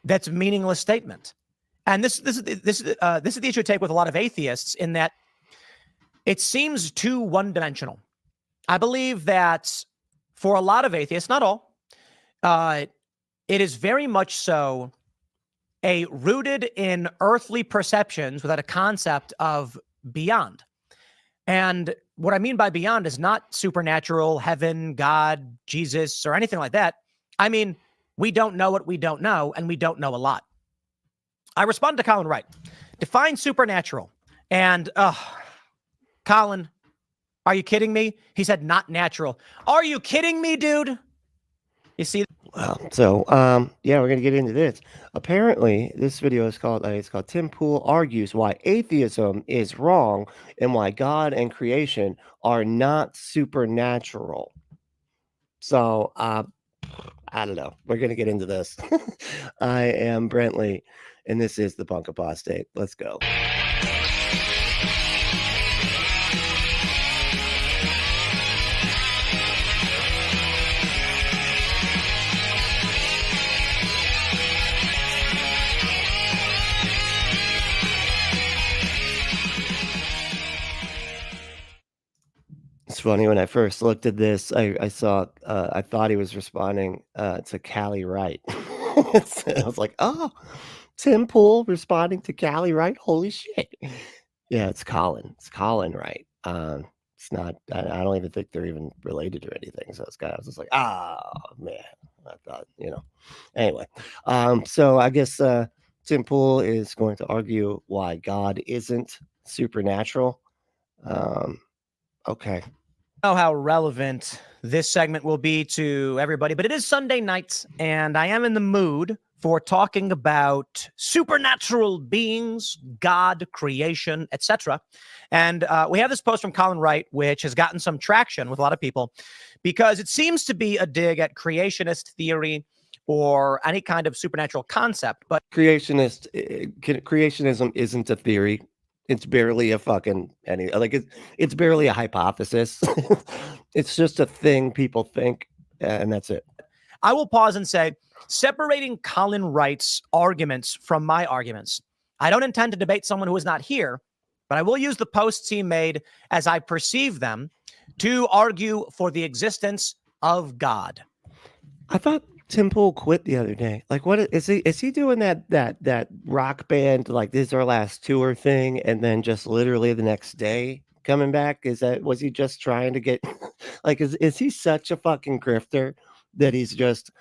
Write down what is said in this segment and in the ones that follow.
that's a meaningless statement. And this is the issue I take with a lot of atheists, in that it seems too one-dimensional. I believe that for a lot of atheists, not all, it is very much so a rooted in earthly perceptions without a concept of beyond. And what I mean by beyond is not supernatural, heaven, God, Jesus, or anything like that. I mean, we don't know what we don't know, and we don't know a lot. I responded to Colin Wright. Define supernatural. And, Colin, are you kidding me? He said not natural. Are you kidding me, dude? You see? Well, so, yeah, we're going to get into this. Apparently, this video is called, it's called Tim Pool Argues Why Atheism is Wrong and Why God and Creation Are Not Supernatural. So, I don't know. We're going to get into this. I am Brentley, and this is the Punk Apostate. Let's go. It's funny, when I first looked at this, I saw, I thought he was responding to Callie Wright. I was like, oh, Tim Pool responding to Callie Wright? Holy shit. Yeah, it's Colin. It's Colin Wright. It's not, I don't even think they're even related or anything. So I was just like, oh, man. I thought, Anyway, so I guess Tim Pool is going to argue why God isn't supernatural. Okay. Know how relevant this segment will be to everybody, but it is Sunday night, and I am in the mood for talking about supernatural beings, God, creation, etc. And we have this post from Colin Wright, which has gotten some traction with a lot of people, because it seems to be a dig at creationist theory or any kind of supernatural concept. But creationism isn't a theory. It's barely a fucking it's barely a hypothesis. It's just a thing people think, and that's it. I will pause and say, separating Colin Wright's arguments from my arguments, I don't intend to debate someone who is not here, but I will use the posts he made as I perceive them to argue for the existence of God. I thought Tim Pool quit the other day. Like, what is he? Is he doing that rock band, like, this is our last tour thing, and then just literally the next day coming back? Was he just trying to get like, is he such a fucking grifter that he's just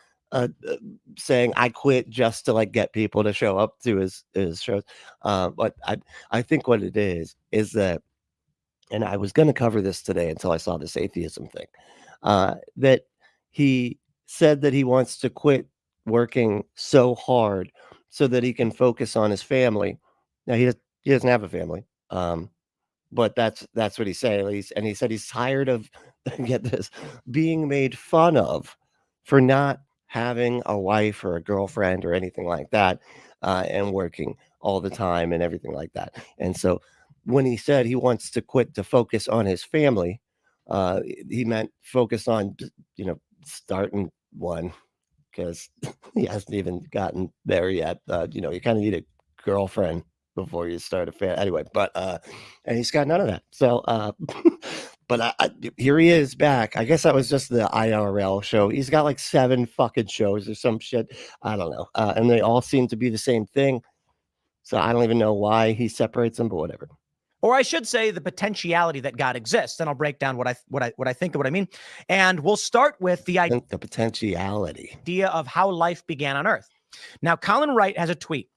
saying I quit just to like get people to show up to his shows? But I think what it is that, and I was going to cover this today until I saw this atheism thing, that he said that he wants to quit working so hard so that he can focus on his family. Now he doesn't have a family, but that's what he's saying. And he said he's tired of, get this, being made fun of for not having a wife or a girlfriend or anything like that, and working all the time and everything like that. And so when he said he wants to quit to focus on his family, he meant focus on, starting one, because he hasn't even gotten there yet. You kind of need a girlfriend before you start a family. Anyway, but and he's got none of that. So, but here he is back. I guess that was just the IRL show. He's got like 7 fucking shows or some shit. I don't know. And they all seem to be the same thing. So I don't even know why he separates them, but whatever. Or I should say the potentiality that God exists. And I'll break down what I think of what I mean. And we'll start with the potentiality idea of how life began on Earth. Now, Colin Wright has a tweet.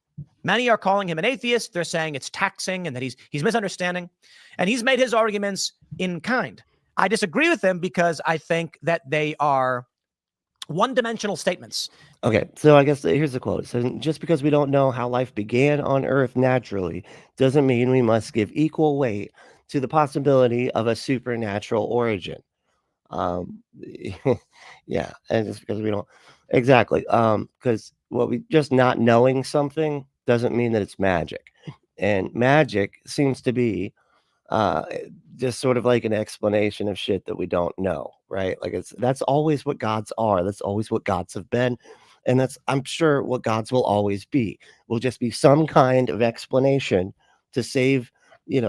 Many are calling him an atheist. They're saying it's taxing and that he's misunderstanding. And he's made his arguments in kind. I disagree with him because I think that they are one-dimensional statements. Okay, so I guess here's the quote. It says, just because we don't know how life began on Earth naturally doesn't mean we must give equal weight to the possibility of a supernatural origin. Yeah, and just because we don't, exactly, because just not knowing something doesn't mean that it's magic. And magic seems to be just sort of like an explanation of shit that we don't know, right? Like that's always what gods are. That's always what gods have been. And that's, I'm sure, what gods will always be. Will just be some kind of explanation to save,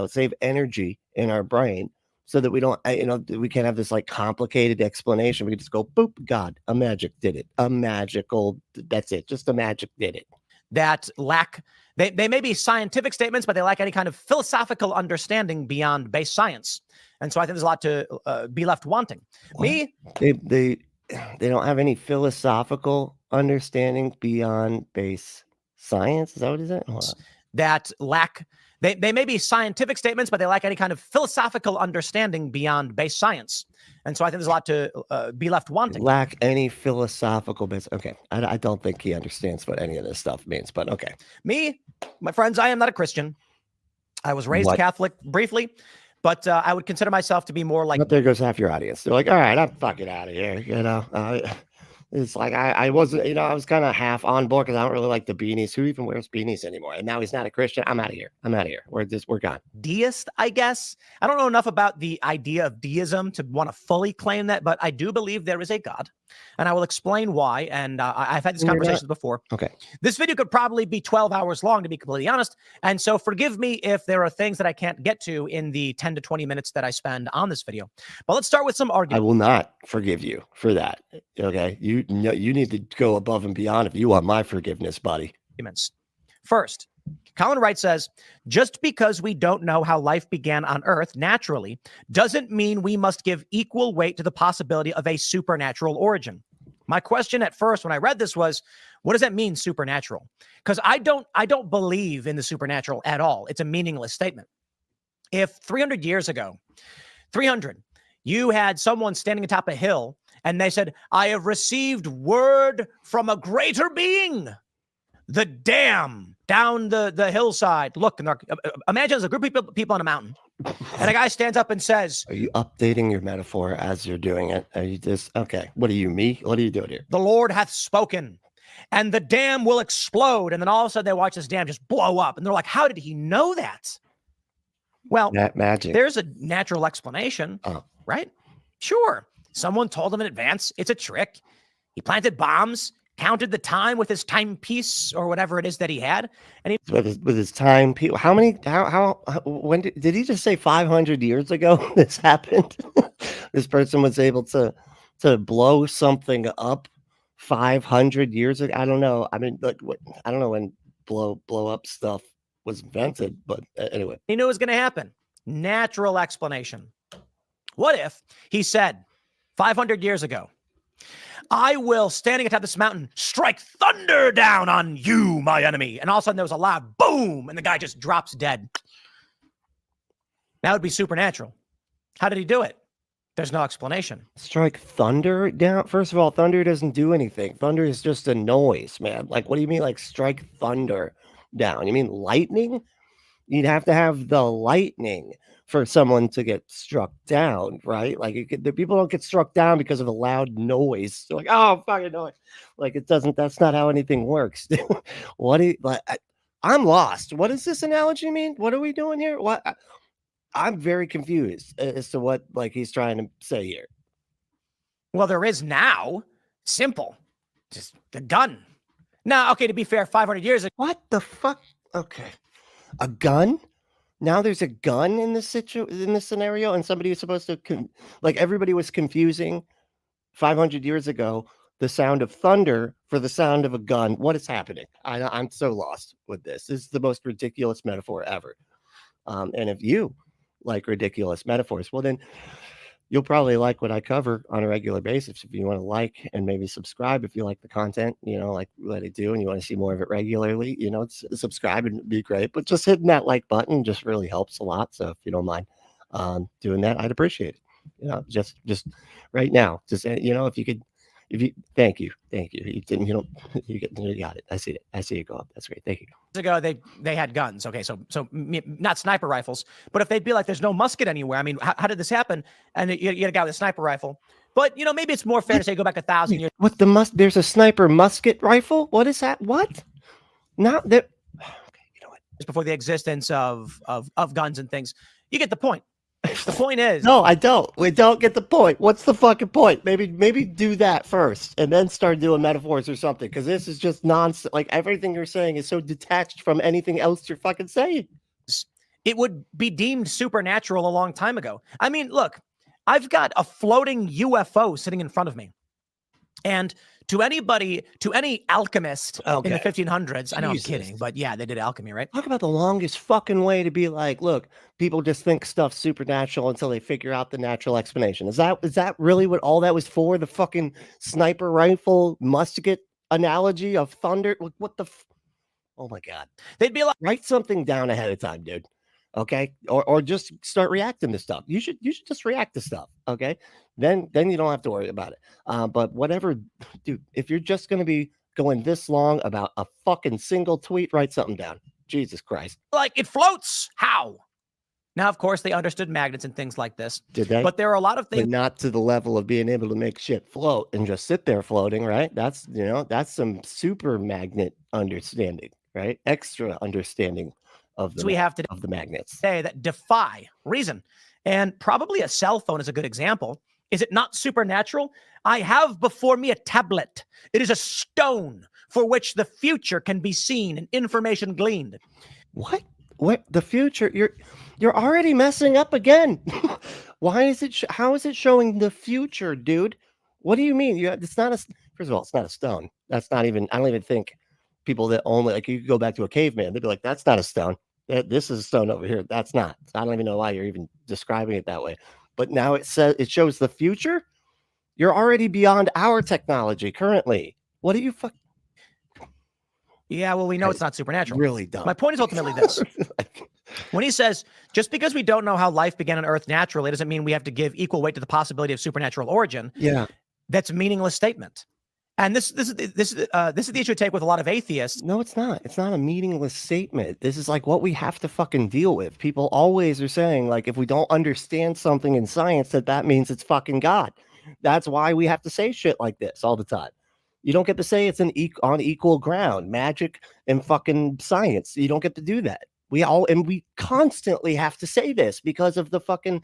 save energy in our brain, so that we don't, we can't have this like complicated explanation. We can just go, boop, God, a magic did it. A magical, that's it. Just a magic did it. That lack, they may be scientific statements, but they lack any kind of philosophical understanding beyond base science. And so I think there's a lot to be left wanting. What? Me, They don't have any philosophical understanding beyond base science. Is that what is it? that lack, they may be scientific statements, but they lack any kind of philosophical understanding beyond base science. And so I think there's a lot to be left wanting. Lack any philosophical base. Okay. I don't think he understands what any of this stuff means, but okay. Me, my friends, I am not a Christian. I was raised Catholic briefly, but I would consider myself to be more like... But there goes half your audience. They're like, all right, I'm fucking out of here. It's like I wasn't, I was kind of half on board because I don't really like the beanies. Who even wears beanies anymore? And now he's not a Christian. I'm out of here. We're gone. Deist, I guess. I don't know enough about the idea of deism to want to fully claim that, but I do believe there is a God, and I will explain why. And I've had these conversations before. Okay. This video could probably be 12 hours long, to be completely honest. And so forgive me if there are things that I can't get to in the 10 to 20 minutes that I spend on this video. But let's start with some arguments. I will not forgive you for that. Okay. You need to go above and beyond if you want my forgiveness, buddy. First, Colin Wright says, just because we don't know how life began on Earth naturally doesn't mean we must give equal weight to the possibility of a supernatural origin. My question at first when I read this was, what does that mean, supernatural? Because I don't believe in the supernatural at all. It's a meaningless statement. If 300 years ago, you had someone standing atop a hill and they said, I have received word from a greater being, the dam down the hillside. Look, imagine there's a group of people on a mountain, and a guy stands up and says, are you updating your metaphor as you're doing it? Are you just, okay, what are you, me? What are you doing here? The Lord hath spoken, and the dam will explode. And then all of a sudden they watch this dam just blow up. And they're like, how did he know that? Well, that magic. There's a natural explanation, right? Sure. Someone told him in advance, it's a trick. He planted bombs, counted the time with his timepiece or whatever it is that he had. And he with his timepiece. When did he just say 500 years ago this happened? This person was able to blow something up 500 years ago. I don't know. I mean, I don't know when blow up stuff was invented, but anyway. He knew it was going to happen. Natural explanation. What if he said 500 years ago, I will, standing atop this mountain, strike thunder down on you, my enemy. And all of a sudden there was a loud boom, and the guy just drops dead. That would be supernatural. How did he do it? There's no explanation. Strike thunder down? First of all, thunder doesn't do anything. Thunder is just a noise, man. Like, what do you mean, like, strike thunder down? You mean lightning? You'd have to have the lightning for someone to get struck down, right? Like, the people don't get struck down because of a loud noise. They're like, oh, fucking noise. Like, it doesn't, that's not how anything works. I'm lost. What does this analogy mean? What are we doing here? I'm very confused as to what, like, he's trying to say here. Well, there is now. Simple. Just the gun. Now, okay, to be fair, 500 years ago. What the fuck? Okay. A gun? Now there's a gun in this scenario, and somebody was supposed to like, everybody was confusing 500 years ago the sound of thunder for the sound of a gun. What is happening? I'm so lost with this. This is the most ridiculous metaphor ever. And if you like ridiculous metaphors, well, then you'll probably like what I cover on a regular basis. If you want to like and maybe subscribe, if you like the content, like what I do, and you want to see more of it regularly, subscribe and be great. But just hitting that like button just really helps a lot. So if you don't mind doing that, I'd appreciate it. Just right now, just if you could, thank you. You got it. I see it go up. That's great. Thank you. Ago they had guns. Okay, so not sniper rifles, but if they'd be like, there's no musket anywhere. I mean, how did this happen? And you had a guy with a sniper rifle, but maybe it's more fair to say go back 1,000 years. What there's a sniper musket rifle? What is that? What? Not that. Okay, Just before the existence of guns and things. You get the point. The point is, No, I don't. We don't get the point. What's the fucking point? Maybe do that first and then start doing metaphors or something, because this is just nonsense. Like, everything you're saying is so detached from anything else you're fucking saying. it would be deemed supernatural a long time ago. I mean, look, I've got a floating UFO sitting in front of me. And to any alchemist in the 1500s, I know I'm kidding, but yeah, they did alchemy, right? Talk about the longest fucking way to be like, look, people just think stuff's supernatural until they figure out the natural explanation. Is that really what all that was for? The fucking sniper rifle musket analogy of thunder? What the? Oh my God. They'd be like, write something down ahead of time, dude. Okay, or just start reacting to stuff. You should just react to stuff. Okay, then you don't have to worry about it. But whatever, dude. If you're just gonna be going this long about a fucking single tweet, write something down. Jesus Christ. Like, it floats. How? Now, of course, they understood magnets and things like this. Did they? But there are a lot of things. But not to the level of being able to make shit float and just sit there floating, right? That's some super magnet understanding, right? Extra understanding of the, we have of the magnets today that defy reason. And probably a cell phone is a good example. Is it not supernatural? I have before me a tablet. It is a stone for which the future can be seen and information gleaned. What the future? You're already messing up again. Why is it? How is it showing the future, dude? What do you mean? It's not a. First of all, it's not a stone. That's not even. I don't even think people that only, like, you could go back to a caveman. They'd be like, "That's not a stone. This is a stone over here. That's not." I don't even know why you're even describing it that way. But now it shows the future. You're already beyond our technology currently. What do you fuck? Yeah, well, we know it's not supernatural. Really dumb. My point is ultimately this. When he says, just because we don't know how life began on Earth naturally, doesn't mean we have to give equal weight to the possibility of supernatural origin. Yeah. That's a meaningless statement. And this is the issue I take with a lot of atheists. No, it's not. It's not a meaningless statement. This is like what we have to fucking deal with. People always are saying, like, if we don't understand something in science, that means it's fucking God. That's why we have to say shit like this all the time. You don't get to say it's on equal ground, magic and fucking science. You don't get to do that. We constantly have to say this because of the fucking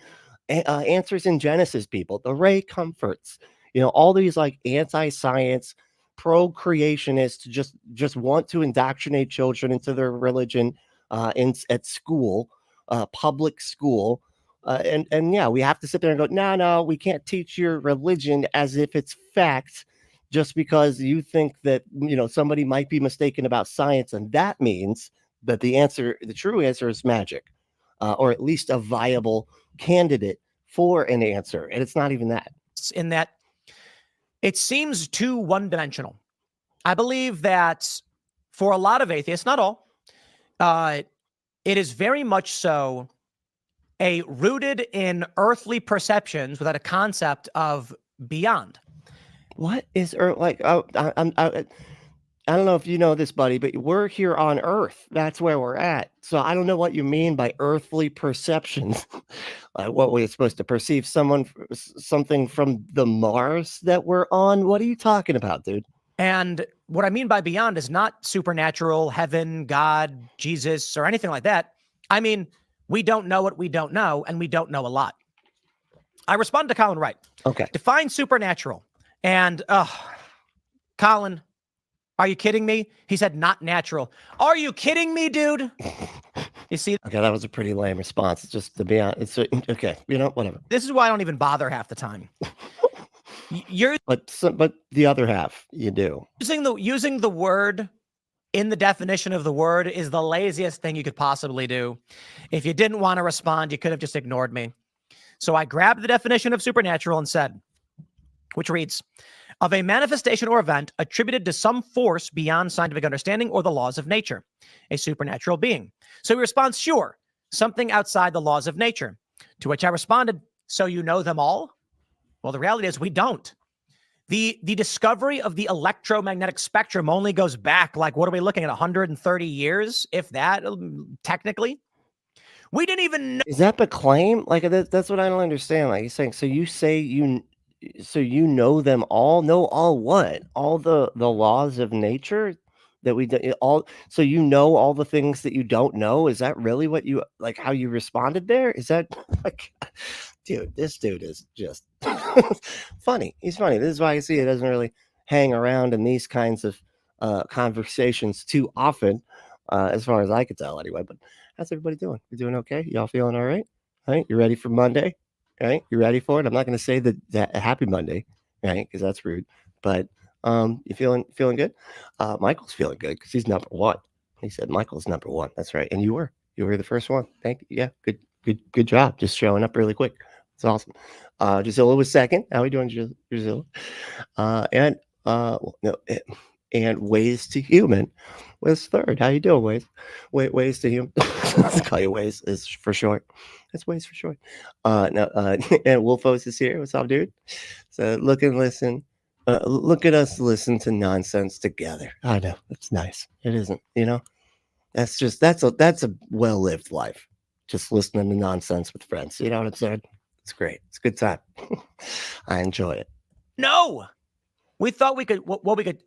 answers in Genesis, people, the Ray Comforts, all these like anti-science, pro-creationists just want to indoctrinate children into their religion at school, public school. And yeah, we have to sit there and go, no, we can't teach your religion as if it's fact, just because you think that, somebody might be mistaken about science. And that means that the true answer is magic, or at least a viable candidate for an answer. And it's not even that. In that it seems too one-dimensional. I believe that for a lot of atheists, not all, it is very much so rooted in earthly perceptions without a concept of beyond. What is Earth like? I don't know if you know this, buddy, but we're here on Earth. That's where we're at. So I don't know what you mean by earthly perceptions. Like, what we're supposed to perceive something from the Mars that we're on? What are you talking about, dude? And what I mean by beyond is not supernatural, heaven, God, Jesus, or anything like that. I mean, we don't know what we don't know, and we don't know a lot. I respond to Colin Wright. Okay. Define supernatural. And, Colin, are you kidding me? He said not natural. Are you kidding me, dude? You see? Okay, that was a pretty lame response. Just to be honest. Okay, whatever. This is why I don't even bother half the time. But the other half, you do. Using the word in the definition of the word is the laziest thing you could possibly do. If you didn't want to respond, you could have just ignored me. So I grabbed the definition of supernatural and said, which reads, of a manifestation or event attributed to some force beyond scientific understanding or the laws of nature, a supernatural being. So he responds, sure, something outside the laws of nature. To which I responded, so you know them all? Well, the reality is we don't. The discovery of the electromagnetic spectrum only goes back, like, what are we looking at, 130 years, if that, technically? We didn't even know. Is that the claim? Like, that's what I don't understand. Like, he's saying, so you know them all? Know all what? All the laws of nature? that we do all. So you know all the things that you don't know. Is that really what you like? How you responded there? Is that like, dude? This dude is just funny. He's funny. This is why you see it doesn't really hang around in these kinds of conversations too often, as far as I could tell, anyway. But how's everybody doing? You doing okay? Y'all feeling all right? Right? You ready for Monday? Right? You ready for it? I'm not going to say that happy Monday, right? Because that's rude. But you feeling good? Michael's feeling good because he's number one. He said Michael's number one. That's right. And you were the first one. Thank you. Yeah, good job. Just showing up really quick. It's awesome. Gisela was second. How are we doing, Gisela? And Ways to Human was third. How you doing, Ways? Ways to Human. Let's call you Ways is for short. That's Ways for short. And Wolfos is here. What's up, dude? So look and listen. Look at us listen to nonsense together. I know it's nice. It isn't, that's a well-lived life. Just listening to nonsense with friends. You know what I'm saying? It's great. It's a good time. I enjoy it. No, we thought we could. What we could,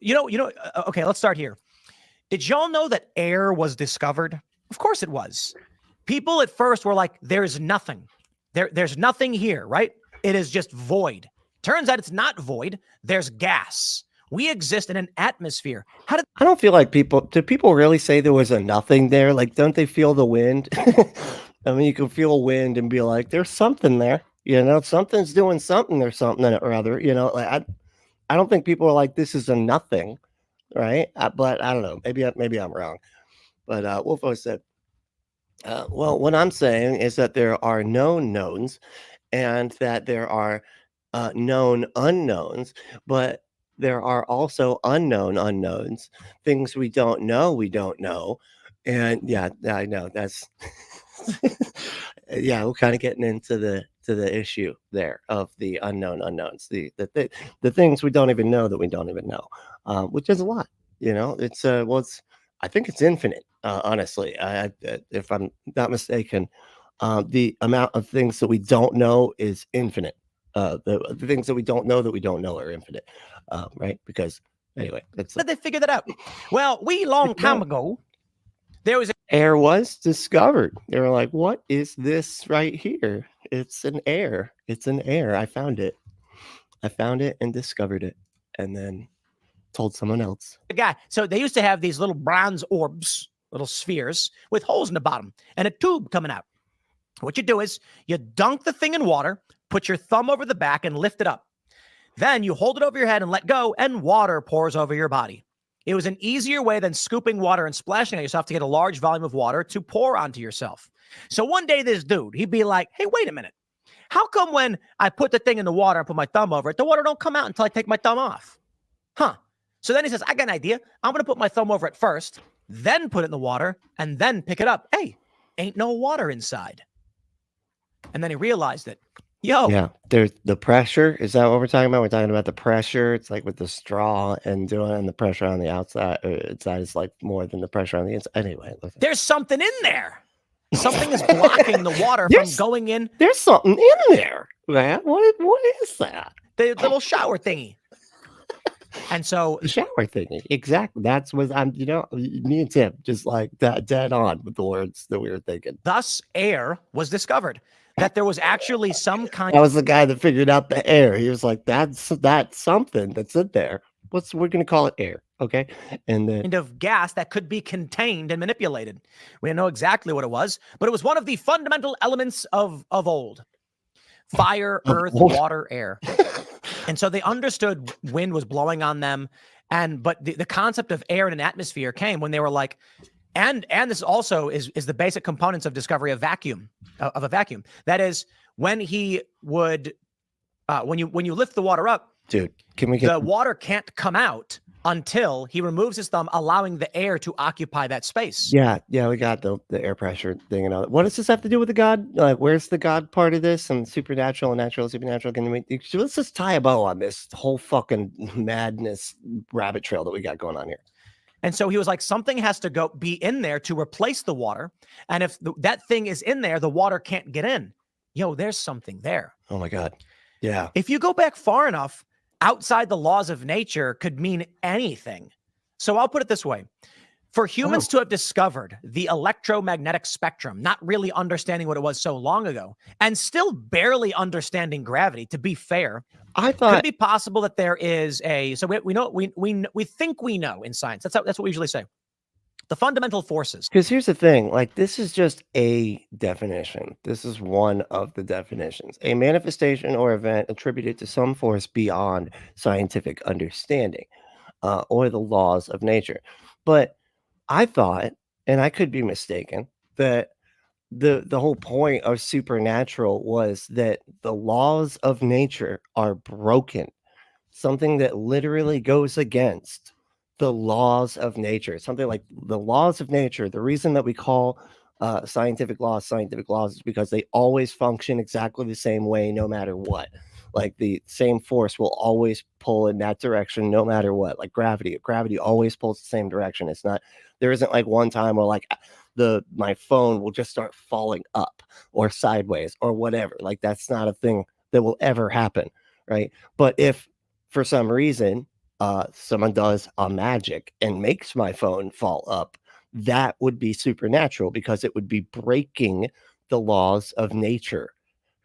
okay, let's start here. Did y'all know that air was discovered? Of course it was. People at first were like, there's nothing. There's nothing here, right? It is just void. Turns out it's not void. There's gas. We exist in an atmosphere. I don't feel like do people really say there was a nothing there? Like, don't they feel the wind? I mean, you can feel wind and be like, there's something there. Something's doing something or something or other. Like I don't think people are like, this is a nothing, right? But I don't know. Maybe I'm wrong. But Wolfo said, well, what I'm saying is that there are known knowns and that there are known unknowns, but there are also unknown unknowns, things we don't know. And yeah, I know that's yeah, we're kind of getting into the issue there of the unknown unknowns, the things we don't even know that we don't even know, which is a lot. It's I think it's infinite, honestly. If I'm not mistaken, the amount of things that we don't know is infinite. The things that we don't know are infinite, right? Because anyway, that's did they figure that out? Well, long time ago, there was air was discovered. They were like, "What is this right here? It's an air. It's an air. I found it and discovered it, and then told someone else." The guy. So they used to have these little bronze orbs, little spheres with holes in the bottom and a tube coming out. What you do is you dunk the thing in water, put your thumb over the back and lift it up. Then you hold it over your head and let go, and water pours over your body. It was an easier way than scooping water and splashing on yourself to get a large volume of water to pour onto yourself. So one day this dude, he'd be like, hey, wait a minute. How come when I put the thing in the water and put my thumb over it, the water don't come out until I take my thumb off? Huh. So then he says, I got an idea. I'm going to put my thumb over it first, then put it in the water, and then pick it up. Hey, ain't no water inside. And then he realized it. Yeah, there's the pressure. Is that what we're talking about? We're talking about the pressure. It's like with the straw and the pressure on the outside is like more than the pressure on the inside. Anyway, there's something in there. Something is blocking the water from going in. There's something in there, man. What is that? The little shower thingy. And so the shower thingy, exactly. That's what I'm. Me and Tim just like that dead on with the words that we were thinking. Thus, air was discovered. That there was actually some kind. That was the guy that figured out the air. He was like, "That's something that's in there. We're gonna call it air, okay?" And then kind of gas that could be contained and manipulated. We didn't know exactly what it was, but it was one of the fundamental elements of old: fire, earth, water, air. And so they understood wind was blowing on them, but the concept of air in an atmosphere came when they were like. And this also is the basic components of discovery of a vacuum. That is, when he would, when you lift the water up, dude, can we get the water can't come out until he removes his thumb, allowing the air to occupy that space. Yeah, we got the air pressure thing and all that. What does this have to do with the God? Like, where's the God part of this? And supernatural and natural, supernatural. Let's just tie a bow on this whole fucking madness rabbit trail that we got going on here. And so he was like, something has to be in there to replace the water. And if that thing is in there, the water can't get in. There's something there. Oh my God. Yeah. If you go back far enough, outside the laws of nature could mean anything. So I'll put it this way. For humans to have discovered the electromagnetic spectrum, not really understanding what it was so long ago, and still barely understanding gravity, to be fair, I thought could it be possible that there is a, so we know, we think we know in science. That's what we usually say. The fundamental forces. Because here's the thing, like, this is just a definition. This is one of the definitions. A manifestation or event attributed to some force beyond scientific understanding, or the laws of nature. But I thought, and I could be mistaken, that the whole point of supernatural was that the laws of nature are broken, something that literally goes against the laws of nature, something like the laws of nature. The reason that we call scientific laws is because they always function exactly the same way no matter what. Like the same force will always pull in that direction no matter what. Like gravity always pulls the same direction. It's not, there isn't like one time where like my phone will just start falling up or sideways or whatever. Like that's not a thing that will ever happen, right? But if for some reason someone does a magic and makes my phone fall up, that would be supernatural because it would be breaking the laws of nature,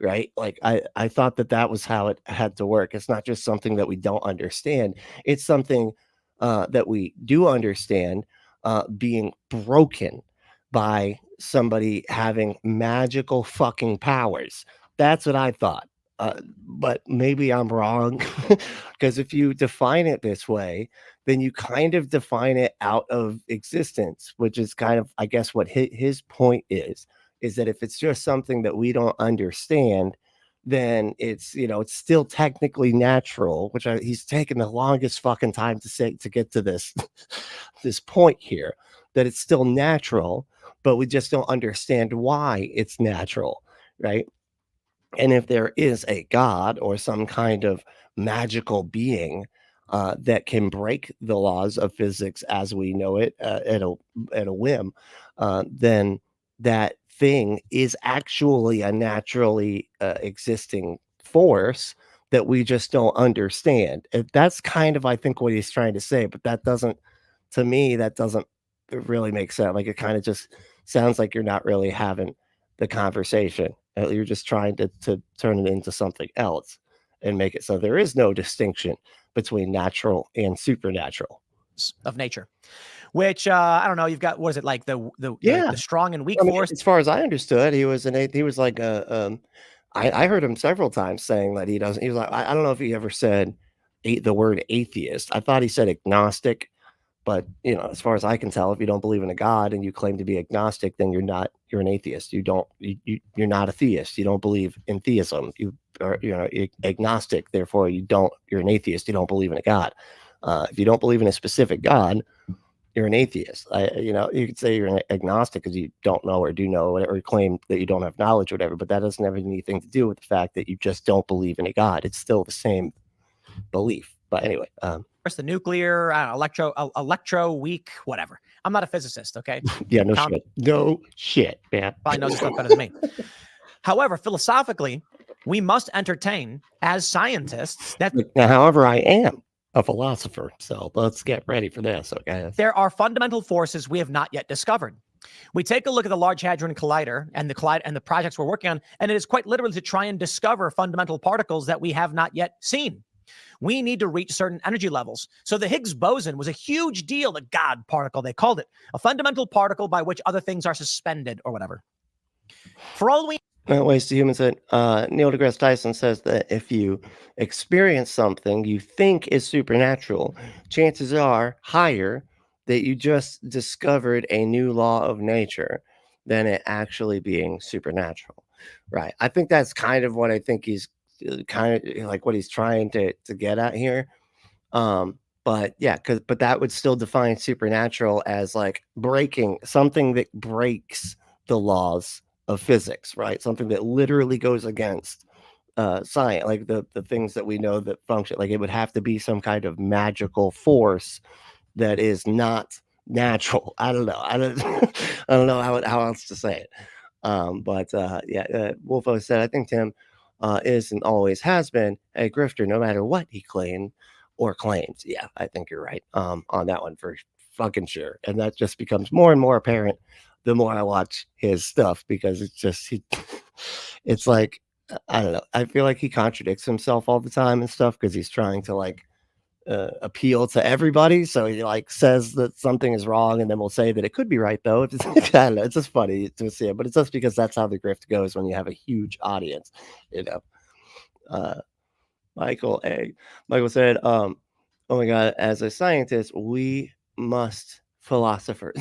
right? Like I thought that was how it had to work. It's not just something that we don't understand. It's something that we do understand being broken by somebody having magical fucking powers. That's what I thought. But maybe I'm wrong, because if you define it this way, then you kind of define it out of existence, which is kind of, I guess, what his point is that if it's just something that we don't understand, then it's, it's still technically natural, which he's taken the longest fucking time to say to get to this this point here, that it's still natural, but we just don't understand why it's natural, right? And if there is a god or some kind of magical being that can break the laws of physics as we know it at a whim, then that thing is actually a naturally existing force that we just don't understand. That's kind of, I think, what he's trying to say, but that doesn't, to me, that doesn't really make sense. Like, it kind of just sounds like you're not really having the conversation. You're just trying to turn it into something else and make it so there is no distinction between natural and supernatural of nature, which I don't know. You've got, what is it, like the strong and weak force? As far as I understood, he was like I heard him several times saying that he doesn't. He was like, I don't know if he ever said the word atheist. I thought he said agnostic. But, as far as I can tell, if you don't believe in a god and you claim to be agnostic, then you're an atheist. You're not a theist. You don't believe in theism. You are, agnostic. Therefore, you're an atheist. You don't believe in a god. If you don't believe in a specific god, you're an atheist. You could say you're an agnostic because you don't know or do know, or claim that you don't have knowledge or whatever, but that doesn't have anything to do with the fact that you just don't believe in a god. It's still the same belief. But anyway, the nuclear, electro weak, whatever. I'm not a physicist, okay? Yeah, no shit, man. Probably knows this stuff better than me. However, philosophically, we must entertain as scientists that. Now, however, I am a philosopher, so let's get ready for this, okay? There are fundamental forces we have not yet discovered. We take a look at the Large Hadron Collider and the projects we're working on, and it is quite literally to try and discover fundamental particles that we have not yet seen. We need to reach certain energy levels. So the Higgs boson was a huge deal, the God particle, they called it, a fundamental particle by which other things are suspended or whatever. For all we ways to humans that Neil deGrasse Tyson says that if you experience something you think is supernatural, chances are higher that you just discovered a new law of nature than it actually being supernatural. Right. I think that's kind of what I think he's kind of like what he's trying to get at here. But yeah, but that would still define supernatural as like breaking something that breaks the laws of physics, right? Something that literally goes against science, like the things that we know that function. Like it would have to be some kind of magical force that is not natural. I don't know. I don't know how else to say it. But Wolfo said, I think Tim is and always has been a grifter, no matter what he claimed or claims. Yeah, I think you're right on that one for fucking sure. And that just becomes more and more apparent the more I watch his stuff, because it's just it's like, I don't know. I feel like he contradicts himself all the time and stuff, because he's trying to like appeal to everybody. So he like says that something is wrong, and then we'll say that it could be right though. It's, I don't know. It's just funny to see it, but it's just because that's how the grift goes when you have a huge audience, you know. Michael said, oh my God, as a scientist, we must philosophers.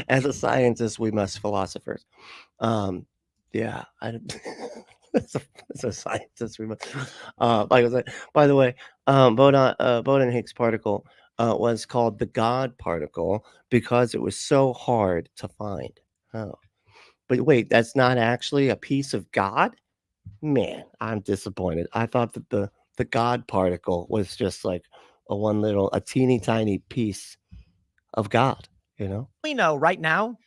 As a scientist, we must philosophers. Yeah, as a scientist, we must. Michael said, by the way, Boden Higgs particle was called the God particle because it was so hard to find. Oh, but wait, that's not actually a piece of God? Man, I'm disappointed. I thought that the God particle was just like a teeny tiny piece of God, you know? We know right now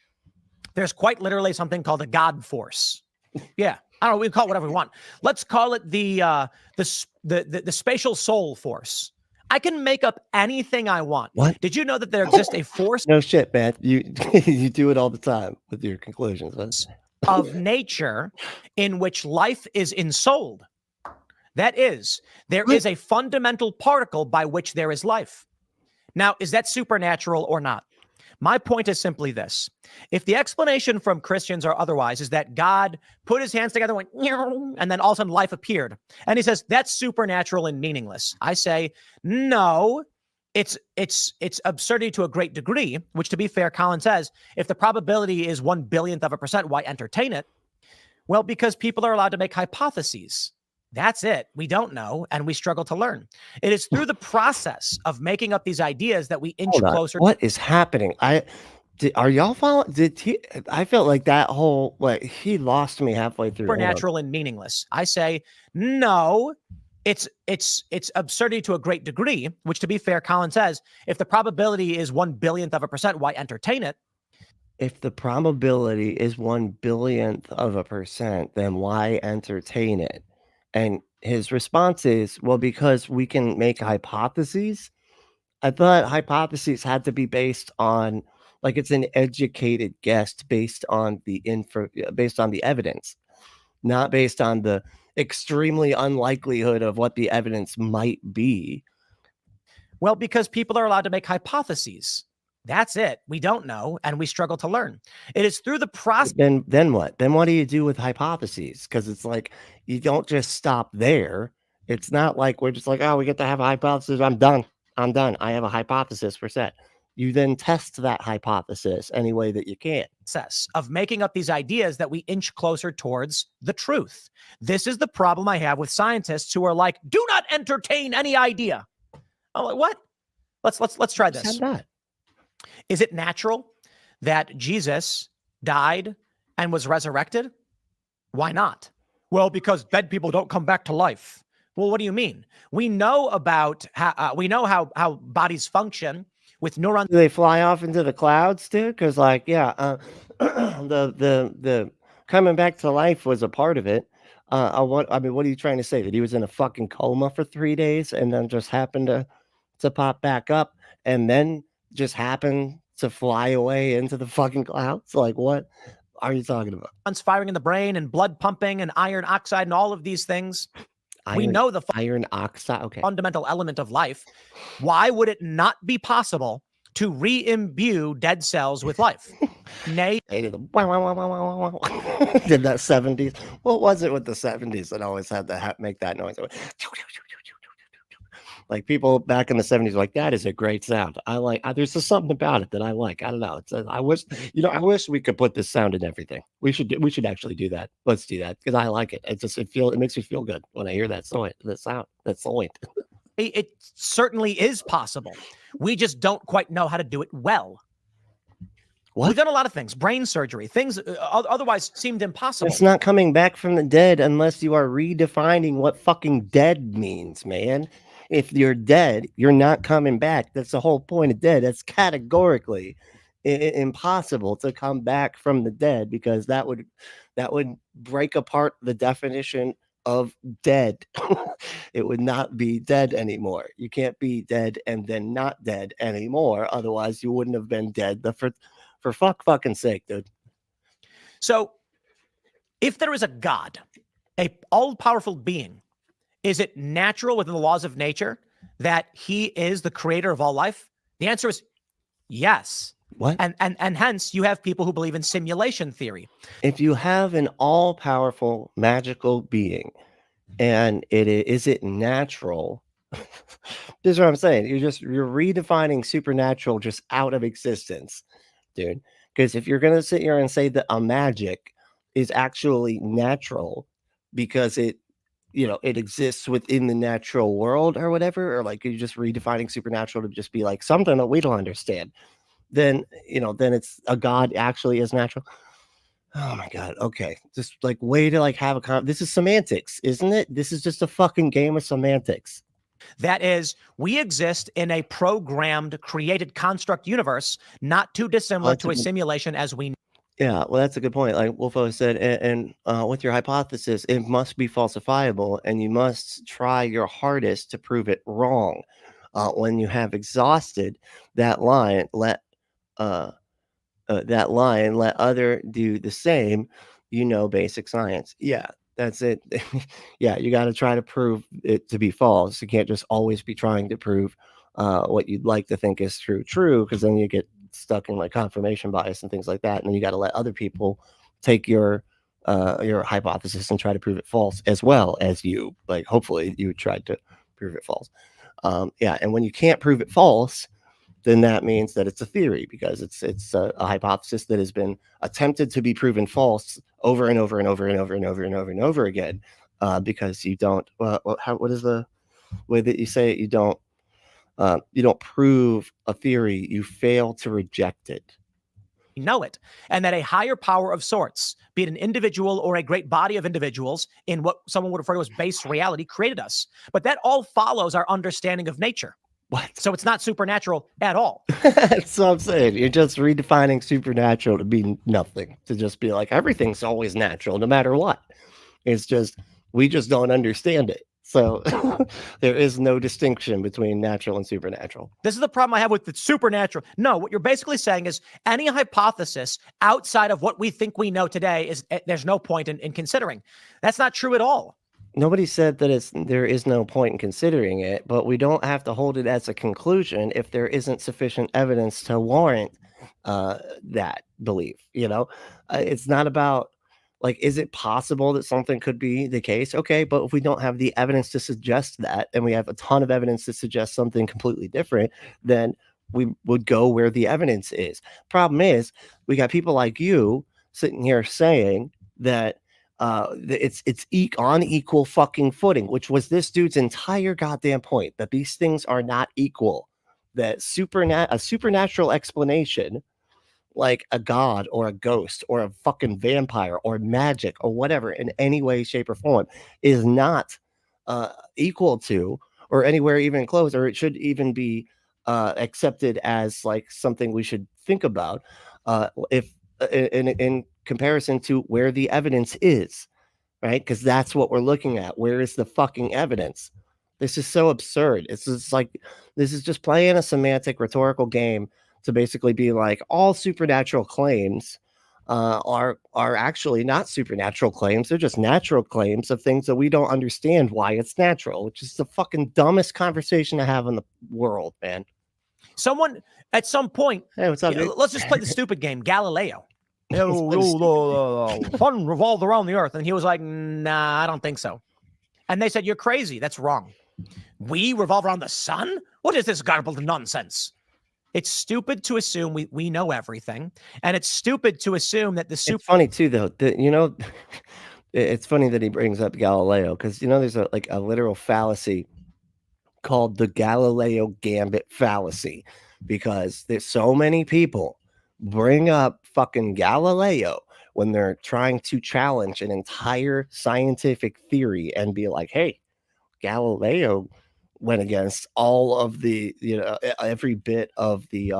there's quite literally something called a God force. Yeah. I don't know, we can call it whatever we want. Let's call it the spatial soul force. I can make up anything I want. What? Did you know that there exists a force No shit, man. You you do it all the time with your conclusions. of nature in which life is ensouled? That is, there is a fundamental particle by which there is life. Now, is that supernatural or not? My point is simply this. If the explanation from Christians or otherwise is that God put his hands together, went, and then all of a sudden life appeared, and he says that's supernatural and meaningless, I say, no, it's absurdity to a great degree, which, to be fair, Colin says, if the probability is 1/1000%, why entertain it? Well, because people are allowed to make hypotheses. That's it. We don't know, and we struggle to learn. It is through the process of making up these ideas that we inch closer. What is happening? Are y'all following? I felt like that whole, like, he lost me halfway through. Supernatural and meaningless. I say, no, it's absurdity to a great degree, which, to be fair, Colin says, if the probability is 1/1000%, why entertain it? If the probability is 1/10000000%, then why entertain it? And his response is, well, because we can make hypotheses. I thought hypotheses had to be based on, like, it's an educated guess based on the evidence, not based on the extremely unlikelihood of what the evidence might be. Well, because people are allowed to make hypotheses. That's it. We don't know, and we struggle to learn. It is through the process. Then what? Then what do you do with hypotheses? Because it's like, you don't just stop there. It's not like we're just like, oh, we get to have a hypothesis. I'm done. I have a hypothesis. We're set. You then test that hypothesis any way that you can. Process of making up these ideas that we inch closer towards the truth. This is the problem I have with scientists who are like, do not entertain any idea. I'm like, what? Let's try this. Is it natural that Jesus died and was resurrected? Why not? Well, because dead people don't come back to life. Well, what do you mean? We know about how bodies function with neurons. Do they fly off into the clouds too? Because, like, yeah, the coming back to life was a part of it. What are you trying to say? That he was in a fucking coma for 3 days and then just happened to pop back up and then just happened to fly away into the fucking clouds? Like, what are you talking about? Firing in the brain and blood pumping and iron oxide and all of these things. We know the iron oxide, okay, fundamental element of life. Why would it not be possible to re-imbue dead cells with life? Nay. Did that 70s? What was it with the 70s that always had to make that noise? Like, people back in the 70s were like, that is a great sound. I like, there's just something about it that I like. I don't know. I wish we could put this sound in everything. We should actually do that. Let's do that, because I like it. It makes me feel good when I hear that sound. It certainly is possible. We just don't quite know how to do it well. What? We've done a lot of things, brain surgery, things otherwise seemed impossible. It's not coming back from the dead unless you are redefining what fucking dead means, man. If you're dead, you're not coming back. That's the whole point of dead. That's categorically impossible to come back from the dead, because that would break apart the definition of dead. It would not be dead anymore. You can't be dead and then not dead anymore. Otherwise, you wouldn't have been dead. For fucking sake, dude. So, if there is a God, a all-powerful being, is it natural within the laws of nature that he is the creator of all life? The answer is yes. What? And hence you have people who believe in simulation theory. If you have an all-powerful magical being, and is it natural? This is what I'm saying. You're redefining supernatural just out of existence, dude. Because if you're gonna sit here and say that a magic is actually natural because it exists within the natural world or whatever, or like you're just redefining supernatural to just be like something that we don't understand, then it's a God actually is natural. Oh my God. Okay. Just like way to like have this is semantics, isn't it? This is just a fucking game of semantics. That is, we exist in a programmed, created construct universe, not too dissimilar to a simulation as we know. Yeah, well, that's a good point. Like Wolfo said, and with your hypothesis, it must be falsifiable, and you must try your hardest to prove it wrong. When you have exhausted that line, let other do the same. Basic science. Yeah, that's it. Yeah, you got to try to prove it to be false. You can't just always be trying to prove what you'd like to think is true, because then you get stuck in like confirmation bias and things like that, and then you got to let other people take your hypothesis and try to prove it false, as well as you, like, hopefully you tried to prove it false. Yeah, and when you can't prove it false, then that means that it's a theory, because it's a hypothesis that has been attempted to be proven false over and over and over and over and over and over and over again, because you don't. What is the way that you say it? You don't prove a theory, you fail to reject it. Know it, and that a higher power of sorts, be it an individual or a great body of individuals in what someone would refer to as base reality, created us. But that all follows our understanding of nature. What? So it's not supernatural at all. That's what I'm saying. You're just redefining supernatural to be nothing, to just be like everything's always natural no matter what. It's just we just don't understand it. So there is no distinction between natural and supernatural. This is the problem I have with the supernatural. No, what you're basically saying is any hypothesis outside of what we think we know today there's no point in considering. That's not true at all. Nobody said that there is no point in considering it, but we don't have to hold it as a conclusion if there isn't sufficient evidence to warrant that belief. It's not about, like, is it possible that something could be the case? Okay, but if we don't have the evidence to suggest that, and we have a ton of evidence to suggest something completely different, then we would go where the evidence is. Problem is, we got people like you sitting here saying that it's on equal fucking footing, which was this dude's entire goddamn point, that these things are not equal. That a supernatural explanation, like a god or a ghost or a fucking vampire or magic or whatever, in any way, shape, or form, is not equal to, or anywhere even close, or it should even be accepted as like something we should think about if in comparison to where the evidence is, right? Because that's what we're looking at. Where is the fucking evidence? This is so absurd. It's just like, this is just playing a semantic rhetorical game to basically be like, all supernatural claims are actually not supernatural claims. They're just natural claims of things that we don't understand why it's natural, which is the fucking dumbest conversation to have in the world, man. Someone at some point, hey, what's up, dude? Let's just play the stupid game, Galileo. Sun revolved around the earth. And he was like, nah, I don't think so. And they said, you're crazy. That's wrong. We revolve around the sun? What is this garbled nonsense? It's stupid to assume we know everything. And it's stupid to assume that the It's funny too, though, that, it's funny that he brings up Galileo, because, there's a literal fallacy called the Galileo Gambit fallacy, because there's so many people bring up fucking Galileo when they're trying to challenge an entire scientific theory and be like, hey, Galileo went against all of the, every bit of the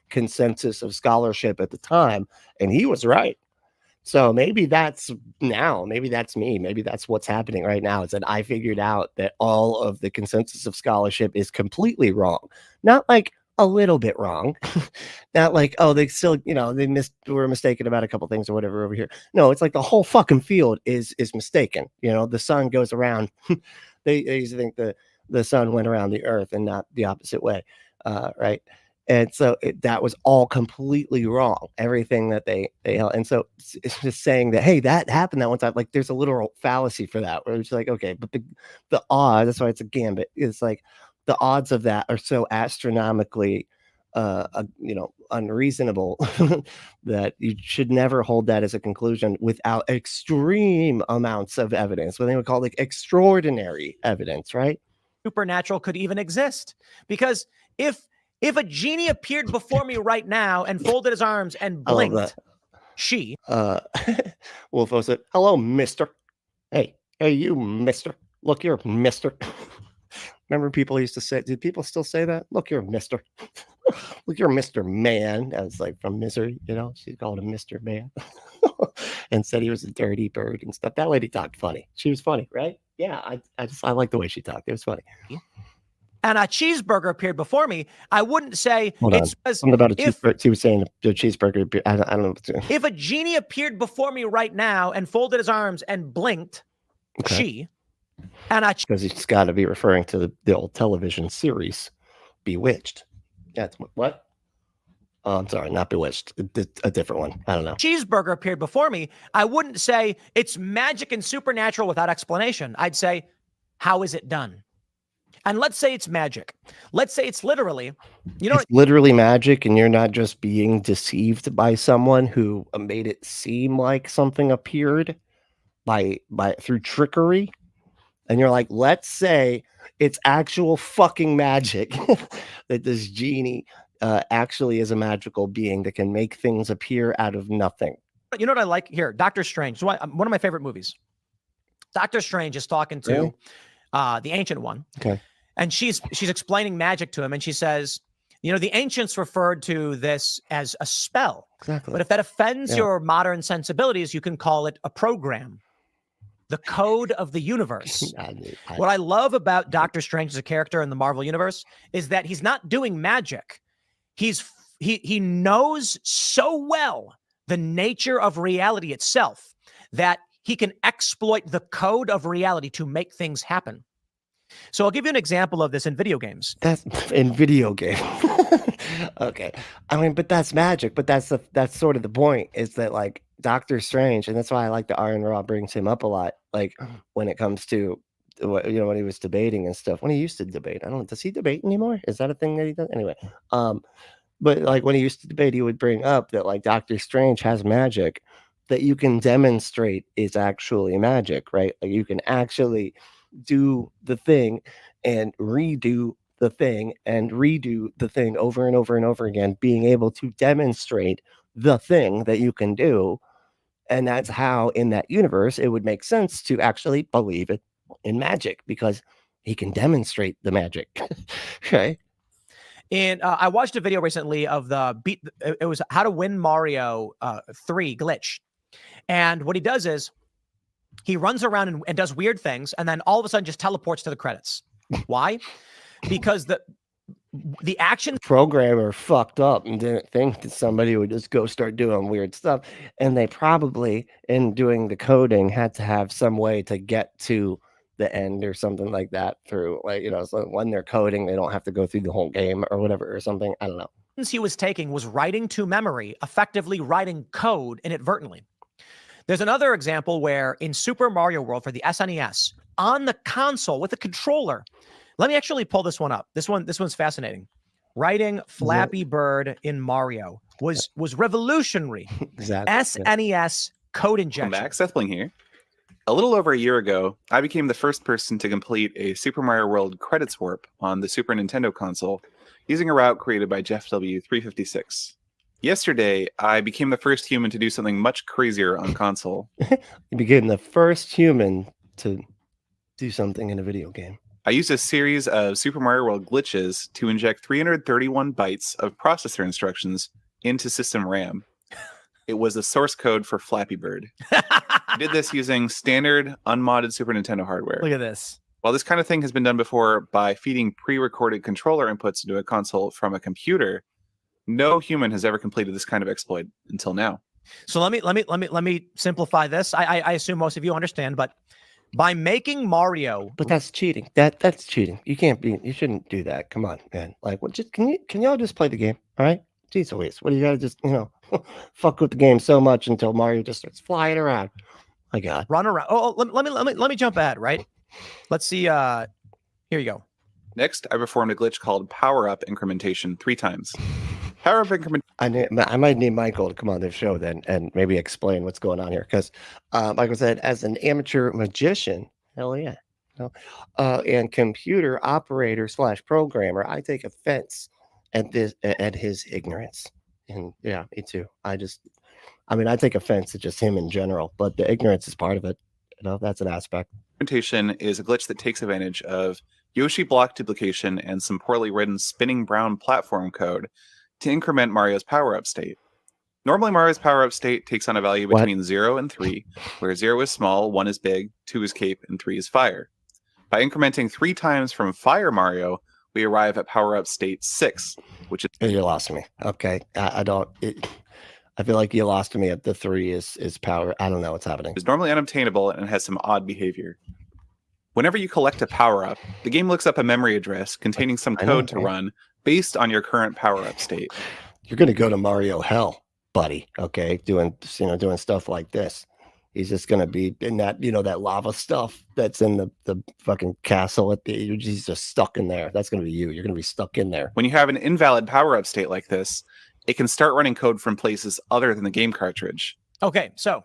consensus of scholarship at the time, and he was right. So maybe that's now, maybe that's me, maybe that's what's happening right now, is that I figured out that all of the consensus of scholarship is completely wrong. Not like a little bit wrong. Not like, oh, they still, were mistaken about a couple things or whatever over here. No, it's like the whole fucking field is mistaken. The sun goes around. They used to think the sun went around the earth and not the opposite way. Right. And so that was all completely wrong. Everything that they held. And so it's just saying that, hey, that happened that one time. Like there's a literal fallacy for that, where it's like, okay, but the odds, that's why it's a gambit. It's like the odds of that are so astronomically, unreasonable that you should never hold that as a conclusion without extreme amounts of evidence, what they would call like extraordinary evidence, right? Supernatural could even exist, because if a genie appeared before me right now and folded his arms and blinked, Wolfo said, "Hello, mister. Hey, you, mister. Look, you're mister." Remember people used to say, did people still say that? Look, you're mister. Look, you're Mr. Man. That was like from Misery, she called him Mr. Man and said he was a dirty bird and stuff. That lady talked funny. She was funny, right? Yeah, I like the way she talked. It was funny. And a cheeseburger appeared before me, I wouldn't say it's something about a cheeseburger. She was saying the cheeseburger. I don't know. If a genie appeared before me right now and folded his arms and blinked, because he's got to be referring to the old television series, Bewitched. That's what? Oh, I'm sorry, not Bewitched. A different one. I don't know. Cheeseburger appeared before me, I wouldn't say it's magic and supernatural without explanation. I'd say, how is it done? And let's say it's magic. Let's say it's literally, it's literally magic, and you're not just being deceived by someone who made it seem like something appeared by through trickery. And you're like, let's say it's actual fucking magic that this genie actually is a magical being that can make things appear out of nothing. You know what I like here? Doctor Strange. One of my favorite movies. Doctor Strange is talking to the Ancient One. Okay. And she's explaining magic to him, and she says, the ancients referred to this as a spell. Exactly. But if that offends your modern sensibilities, you can call it a program. The code of the universe. What I love about Doctor Strange as a character in the Marvel universe is that he's not doing magic. He knows so well the nature of reality itself that he can exploit the code of reality to make things happen. So I'll give you an example of this in video games. That's in video game. Okay. I mean, but that's magic. But that's sort of the point, is that like Doctor Strange, and that's why I like that Aron Ra brings him up a lot. Like when it comes to when he was debating and stuff. When he used to debate, I don't know. Does he debate anymore? Is that a thing that he does? Anyway, but like when he used to debate, he would bring up that like Doctor Strange has magic that you can demonstrate is actually magic, right? Like you can actually do the thing and redo the thing and redo the thing over and over and over again, being able to demonstrate the thing that you can do. And that's how in that universe it would make sense to actually believe it in magic, because he can demonstrate the magic. Okay. And I watched a video recently of it was how to win Mario 3 glitch. And what he does is he runs around and does weird things, and then all of a sudden just teleports to the credits. Why? Because the action programmer fucked up and didn't think that somebody would just go start doing weird stuff. And they probably, in doing the coding, had to have some way to get to the end or something like that through, like, so when they're coding, they don't have to go through the whole game or whatever or something. I don't know. He was taking was writing to memory, effectively writing code inadvertently. There's another example where in Super Mario World for the SNES, on the console with a controller, let me actually pull this one up. This one's fascinating. Writing Flappy Bird in Mario was revolutionary. Exactly. SNES code injection. Welcome back, Seth Bling here. A little over a year ago, I became the first person to complete a Super Mario World credits warp on the Super Nintendo console using a route created by Jeff W356. Yesterday, I became the first human to do something much crazier on console. You became the first human to do something in a video game. I used a series of Super Mario World glitches to inject 331 bytes of processor instructions into system RAM. It was the source code for Flappy Bird. We did this using standard, unmodded Super Nintendo hardware. Look at this. While this kind of thing has been done before by feeding pre-recorded controller inputs into a console from a computer, no human has ever completed this kind of exploit until now. So let me simplify this. I assume most of you understand, but by making Mario, But that's cheating. That's cheating. You shouldn't do that. Come on, man. Like, what? Just can y'all just play the game? All right. Jeez Louise, what do you gotta just fuck with the game so much until Mario just starts flying around? My God. run around. Oh, let me jump ahead. Right. Let's see. Here you go. Next, I performed a glitch called power-up incrementation 3 times. Power-up incrementation. I might need Michael to come on this show then and maybe explain what's going on here, because Michael said, as an amateur magician, hell yeah, and computer operator / programmer, I take offense at his ignorance. And yeah, me too. I take offense at just him in general, but the ignorance is part of it. That's an aspect. Incrementation is a glitch that takes advantage of Yoshi block duplication and some poorly written spinning brown platform code to increment Mario's power-up state. Normally, Mario's power-up state takes on a value between 0 and 3, where 0 is small, 1 is big, 2 is cape, and 3 is fire. By incrementing 3 times from Fire Mario, we arrive at power-up state 6, which is... You lost me. Okay. I feel like you lost me at the 3 is power. I don't know what's happening. Is normally unobtainable and has some odd behavior. Whenever you collect a power-up, the game looks up a memory address containing some code to run based on your current power-up state. You're going to go to Mario hell, buddy. Okay, doing stuff like this. He's just going to be in that that lava stuff that's in the fucking castle he's just stuck in there. That's going to be you. You're going to be stuck in there. When you have an invalid power-up state like this, it can start running code from places other than the game cartridge. Okay, so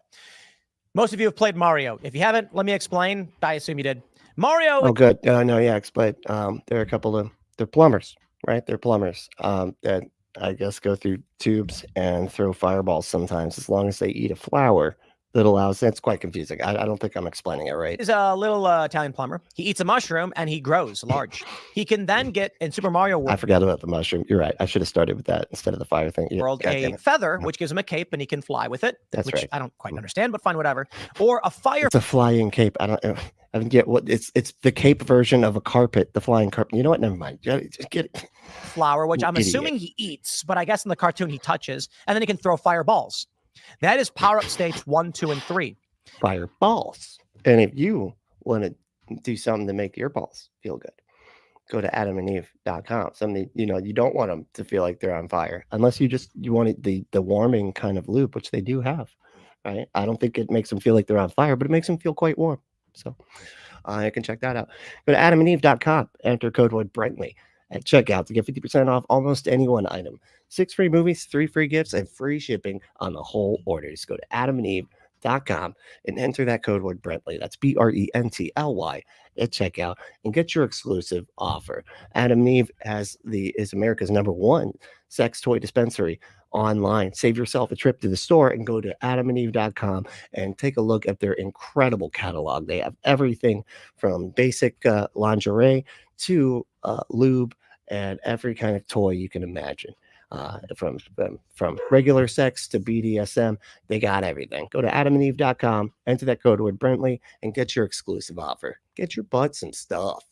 most of you have played Mario. If you haven't, let me explain. I assume you did. Mario. Oh, good. No, yeah, explain. There are a couple of they're plumbers, right? They're plumbers that I guess go through tubes and throw fireballs sometimes, as long as they eat a flower that allows. That's quite confusing. I don't think I'm explaining it right. He's a little Italian plumber. He eats a mushroom and he grows large. He can then get in Super Mario World. I forgot about the mushroom. You're right. I should have started with that instead of the fire thing. Yeah, World a feather, which gives him a cape, and he can fly with it. That's which right. I don't quite understand, but fine, whatever. Or a fire. It's a flying cape. I don't get what it's the cape version of a carpet, the flying carpet. You know what? Never mind. Just get it. Flower, which I'm assuming he eats, but I guess in the cartoon he touches, and then he can throw fireballs. That is power-up states 1, 2, and 3. Fireballs. And if you want to do something to make your balls feel good, go to adamandeve.com. Something, you don't want them to feel like they're on fire, unless you want the warming kind of lube, which they do have, right? I don't think it makes them feel like they're on fire, but it makes them feel quite warm. So you can check that out. Go to adamandeve.com, enter code word Brentley at checkout to get 50% off almost any one item. 6 free movies, 3 free gifts, and free shipping on the whole order. Just go to adamandeve.com and enter that code word Brentley. That's BRENTLY at checkout and get your exclusive offer. Adam and Eve is America's #1 sex toy dispensary online. Save yourself a trip to the store and go to adamandeve.com and take a look at their incredible catalog. They have everything from basic lingerie to lube and every kind of toy you can imagine. From regular sex to BDSM, they got everything. Go to adamandeve.com, enter that code word Brentley, and get your exclusive offer. Get your butt some stuff.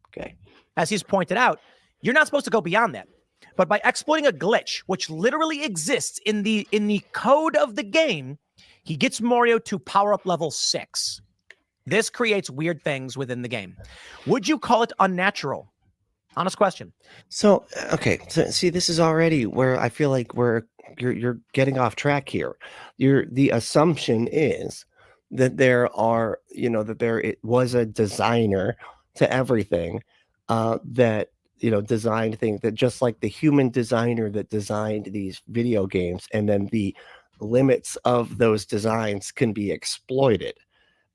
Okay. As he's pointed out, you're not supposed to go beyond that. But by exploiting a glitch, which literally exists in the code of the game, he gets Mario to power up level 6. This creates weird things within the game. Would you call it unnatural? Honest question. So, okay. So, see, this is already where I feel like you're getting off track here. The assumption is that there was a designer to everything that designed things, that just like the human designer that designed these video games, and then the limits of those designs can be exploited.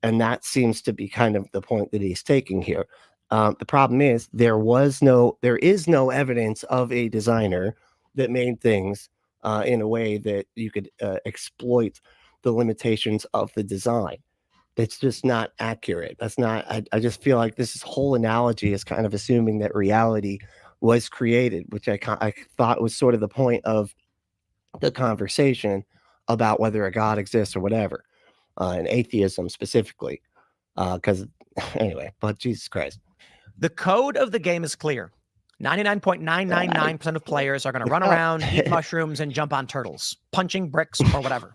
And that seems to be kind of the point that he's taking here. The problem is there is no evidence of a designer that made things in a way that you could exploit the limitations of the design. It's just not accurate. That's not. I just feel like this whole analogy is kind of assuming that reality was created, which I thought was sort of the point of the conversation about whether a God exists or whatever, and atheism specifically. Because anyway, but Jesus Christ. The code of the game is clear. 99.999% of players are going to run around, eat mushrooms, and jump on turtles, punching bricks or whatever.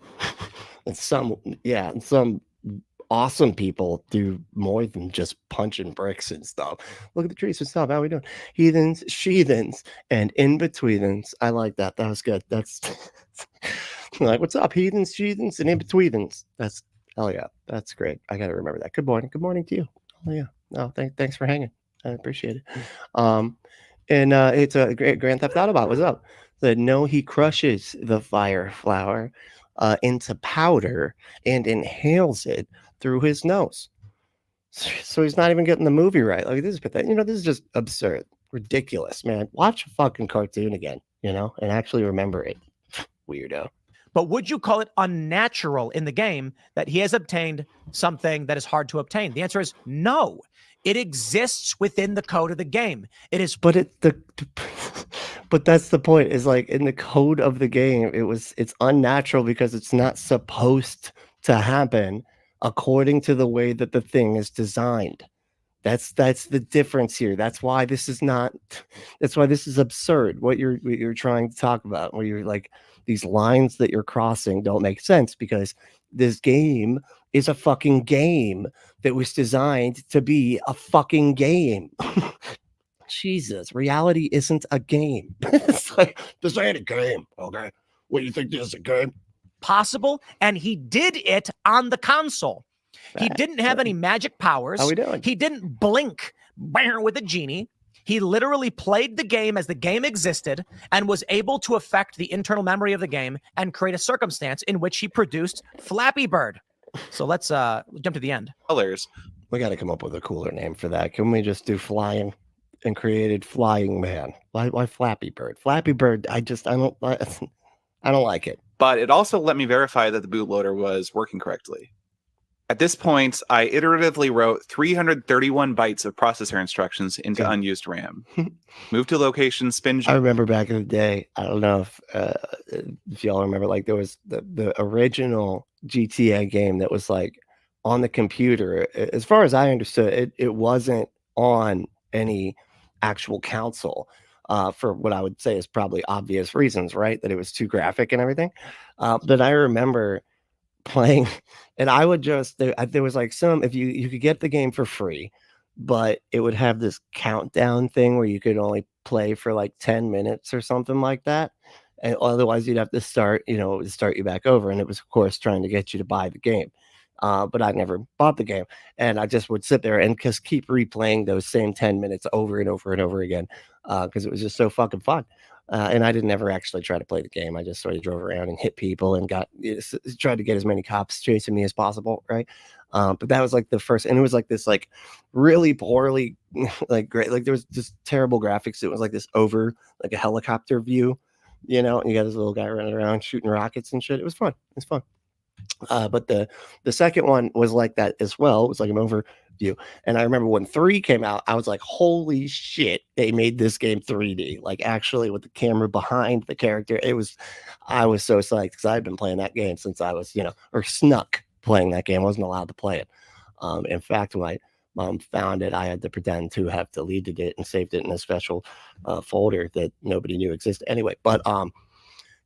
And some awesome people do more than just punching bricks and stuff. Look at the trees and stuff. How we doing? Heathens, sheathens, and in-betweethens. I like that. That was good. That's like, what's up, heathens, sheathens, and in-betweethens? That's, hell yeah. That's great. I got to remember that. Good morning. Good morning to you. Oh, yeah. No, thanks for hanging. I appreciate it. And it's a great Grand Theft Auto bot. What's up? Said, no, he crushes the fire flower into powder and inhales it through his nose. So he's not even getting the movie right. Like, this is pathetic. This is just absurd, ridiculous, man. Watch a fucking cartoon again, and actually remember it. Weirdo. But would you call it unnatural in the game that he has obtained something that is hard to obtain? The answer is no. It exists within the code of the game. It is, but but that's the point. Is like in the code of the game, it's unnatural because it's not supposed to happen according to the way that the thing is designed. That's the difference here. That's why this is absurd. What you're trying to talk about, where you're like, these lines that you're crossing don't make sense because this game is a fucking game that was designed to be a fucking game. Jesus, reality isn't a game. It's like, this ain't a game, okay? What, you think this is a game? Possible, and he did it on the console. He didn't have any magic powers. How we doing? He didn't blink with a genie. He literally played the game as the game existed and was able to affect the internal memory of the game and create a circumstance in which he produced Flappy Bird. So let's jump to the end. Colors. We got to come up with a cooler name for that. Can we just do flying and created Flying Man? Why Flappy Bird? Flappy Bird. I don't like it. But it also let me verify that the bootloader was working correctly. At this point, I iteratively wrote 331 bytes of processor instructions into unused RAM. Move to location, spin jump. I remember back in the day, I don't know if y'all remember, like there was the original GTA game that was like on the computer. As far as I understood, it wasn't on any actual console for what I would say is probably obvious reasons, right? That it was too graphic and everything. But I remember playing, and I would just there was like if you could get the game for free, but it would have this countdown thing where you could only play for like 10 minutes or something like that, and otherwise you'd have to start you back over, and it was of course trying to get you to buy the game. But I never bought the game, and I just would sit there and just keep replaying those same 10 minutes over and over and over again because it was just so fucking fun. And I didn't ever actually try to play the game. I just sort of drove around and hit people and tried to get as many cops chasing me as possible, right? But that was like the first, and it was like this like really poorly, like great, like there was just terrible graphics. It was like this over like a helicopter view, and you got this little guy running around shooting rockets and shit. It was fun. It's fun. But the second one was like that as well. It was like an overview. And I remember when 3 came out, I was like, holy shit, they made this game 3D. Like actually with the camera behind the character. I was so psyched because I'd been playing that game since I was, or snuck playing that game. I wasn't allowed to play it. In fact, when my mom found it, I had to pretend to have deleted it and saved it in a special folder that nobody knew existed anyway. But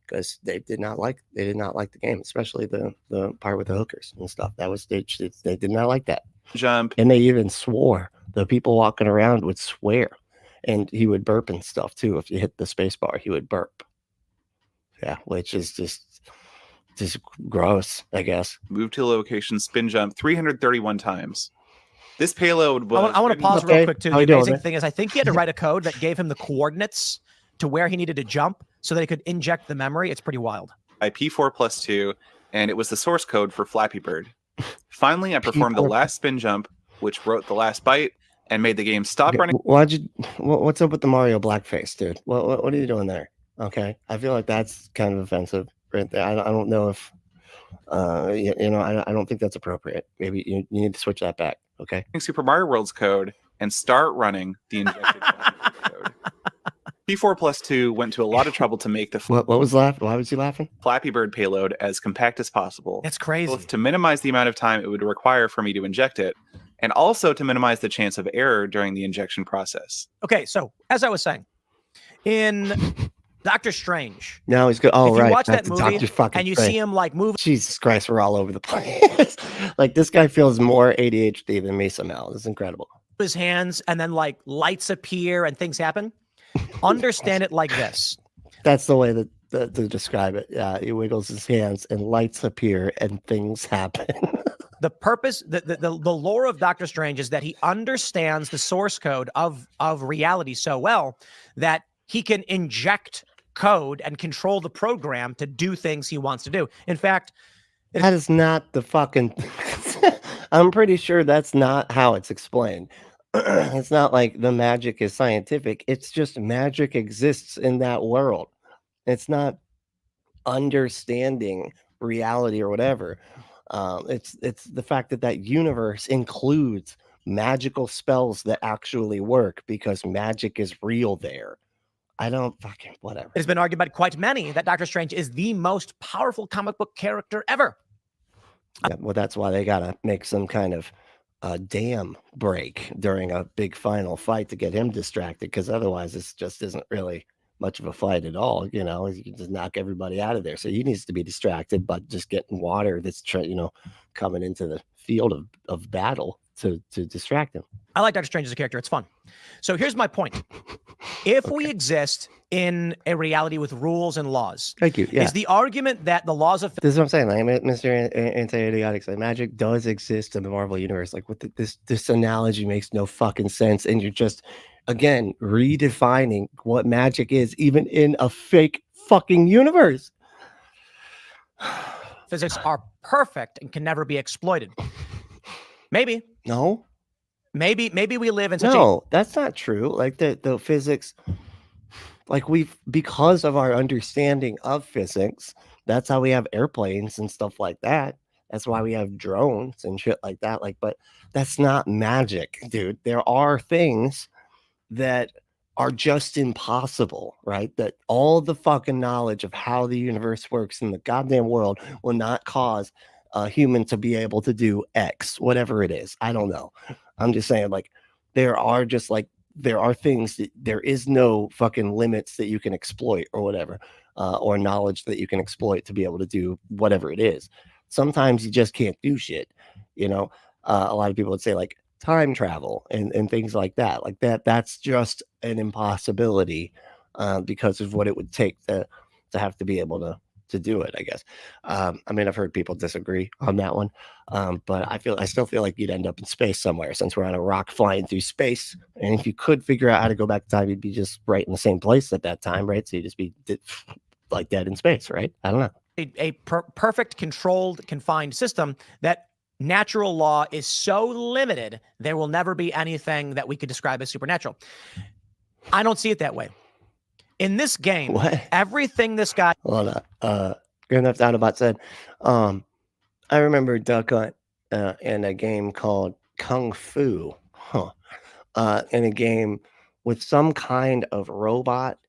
because they did not like the game, especially the part with the hookers and stuff. That was they did not like that. Jump. And they even swore. The people walking around would swear, and he would burp and stuff too. If you hit the space bar, he would burp. Yeah, which is just gross, I guess. Move to location, spin jump 331 times. This payload was. I want to pause real quick too. The amazing thing is, I think he had to write a code that gave him the coordinates to where he needed to jump so that he could inject the memory. It's pretty wild. IP4+2, and it was the source code for Flappy Bird. Finally, I performed the last spin jump, which wrote the last byte and made the game stop running. What's up with the Mario blackface, dude? What are you doing there? Okay, I feel like that's kind of offensive right there. I don't know if I don't think that's appropriate. Maybe you need to switch that back. Okay. Super Mario World's code and start running the injected code. P4+2 went to a lot of trouble to make the What was laughing? Why was he laughing? Flappy Bird payload as compact as possible. That's crazy. Both to minimize the amount of time it would require for me to inject it, and also to minimize the chance of error during the injection process. Okay, so as I was saying, in Doctor Strange, No, he's good. Oh, if you right. watch that That's movie Dr. fucking and you Strange. see him like move Jesus Christ, we're all over the place. Like, this guy feels more ADHD than me somehow. This is incredible. his hands and then like lights appear and things happen, understand it like this. That's the way to describe it. Yeah, he wiggles his hands and lights appear and things happen. The purpose, the lore of Doctor Strange is that he understands the source code of reality so well that he can inject code and control the program to do things he wants to do. In fact, That is not the fucking. I'm pretty sure that's not how it's explained. It's not like the magic is scientific. It's just magic exists in that world. It's not understanding reality or whatever. It's the fact that that universe includes magical spells that actually work because magic is real there. I don't fucking whatever. it has been argued by quite many that Doctor Strange is the most powerful comic book character ever. Yeah, well, that's why they gotta make some kind of dam break during a big final fight to get him distracted, because otherwise this just isn't really much of a fight at all. You know, you can just knock everybody out of there. So he needs to be distracted by just getting water that's coming into the field of battle to distract him. I like Doctor Strange as a character. It's fun. So here's my point. If we exist in a reality with rules and laws, Thank you. Yeah. is the argument that the laws of This is what I'm saying. Like, Mr. Anti-Idiotic, like, magic does exist in the Marvel universe. Like, this analogy makes no fucking sense, and you're just, again, redefining what magic is, even in a fake fucking universe. physics are perfect and can never be exploited? Maybe No, we live in such no, that's not true. Like the physics, like because of our understanding of physics, that's how we have airplanes and stuff like that. That's why we have drones and shit like that. Like, but that's not magic, dude. There are things that are just impossible, right? That all the fucking knowledge of how the universe works in the goddamn world will not cause a human to be able to do X, whatever it is. I don't know. I'm just saying, like, there are things that there is no fucking limits that you can exploit or whatever, or knowledge that you can exploit to be able to do whatever it is. Sometimes you just can't do shit. A lot of people would say, like, time travel and things like that. Like that's just an impossibility because of what it would take to have to be able to do it, I guess. I mean, I've heard people disagree on that one, but I still feel like you'd end up in space somewhere, since we're on a rock flying through space. And if you could figure out how to go back in time, you'd be just right in the same place at that time, right? So you'd just be like dead in space, right? I don't know. a perfect, controlled, confined system that natural law is so limited, there will never be anything that we could describe as supernatural. I don't see it that way. In this game, everything this guy... Hold on. Grand Theft Autobot said, I remember Duck Hunt in a game called Kung Fu. In a game with some kind of robot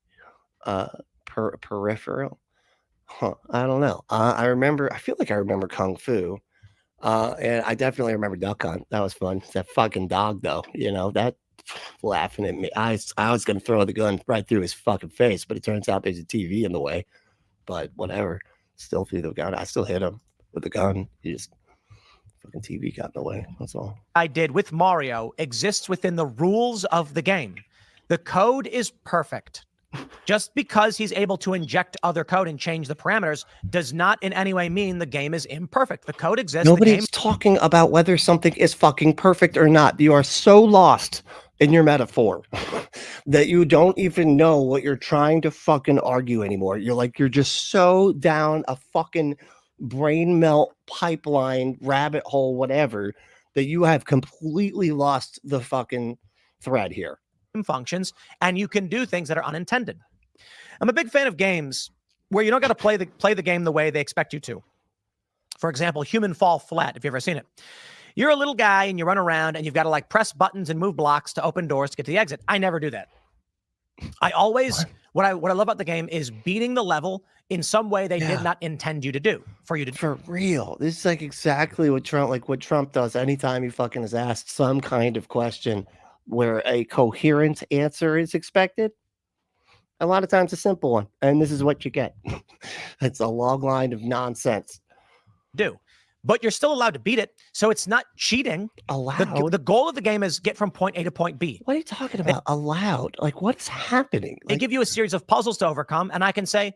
peripheral. I don't know. I feel like I remember Kung Fu. And I definitely remember Duck Hunt. That was fun. That fucking dog, though, that laughing at me. I was going to throw the gun right through his fucking face, but it turns out there's a TV in the way. But whatever. Still threw the gun. I still hit him with the gun. He just fucking TV got in the way. That's all. I did with Mario exists within the rules of the game. The code is perfect. Just because he's able to inject other code and change the parameters does not in any way mean the game is imperfect. The code exists. Nobody's talking about whether something is fucking perfect or not. You are so lost in your metaphor that you don't even know what you're trying to fucking argue anymore. You're just so down a fucking brain melt pipeline, rabbit hole, whatever, that you have completely lost the fucking thread here. Functions, and you can do things that are unintended. I'm a big fan of games where you don't got to play the game the way they expect you to. For example, Human Fall Flat, if you've ever seen it. You're a little guy and you run around and you've got to like press buttons and move blocks to open doors to get to the exit. I never do that. I always what I love about the game is beating the level in some way they did not intend you to do for you to do. For real. This is like exactly what Trump does anytime he fucking is asked some kind of question where a coherent answer is expected. A lot of times a simple one, and this is what you get. It's a long line of nonsense. But you're still allowed to beat it, so it's not cheating. Allowed? The goal of the game is get from point A to point B. What are you talking about? Allowed? Like, what's happening? They give you a series of puzzles to overcome, and I can say,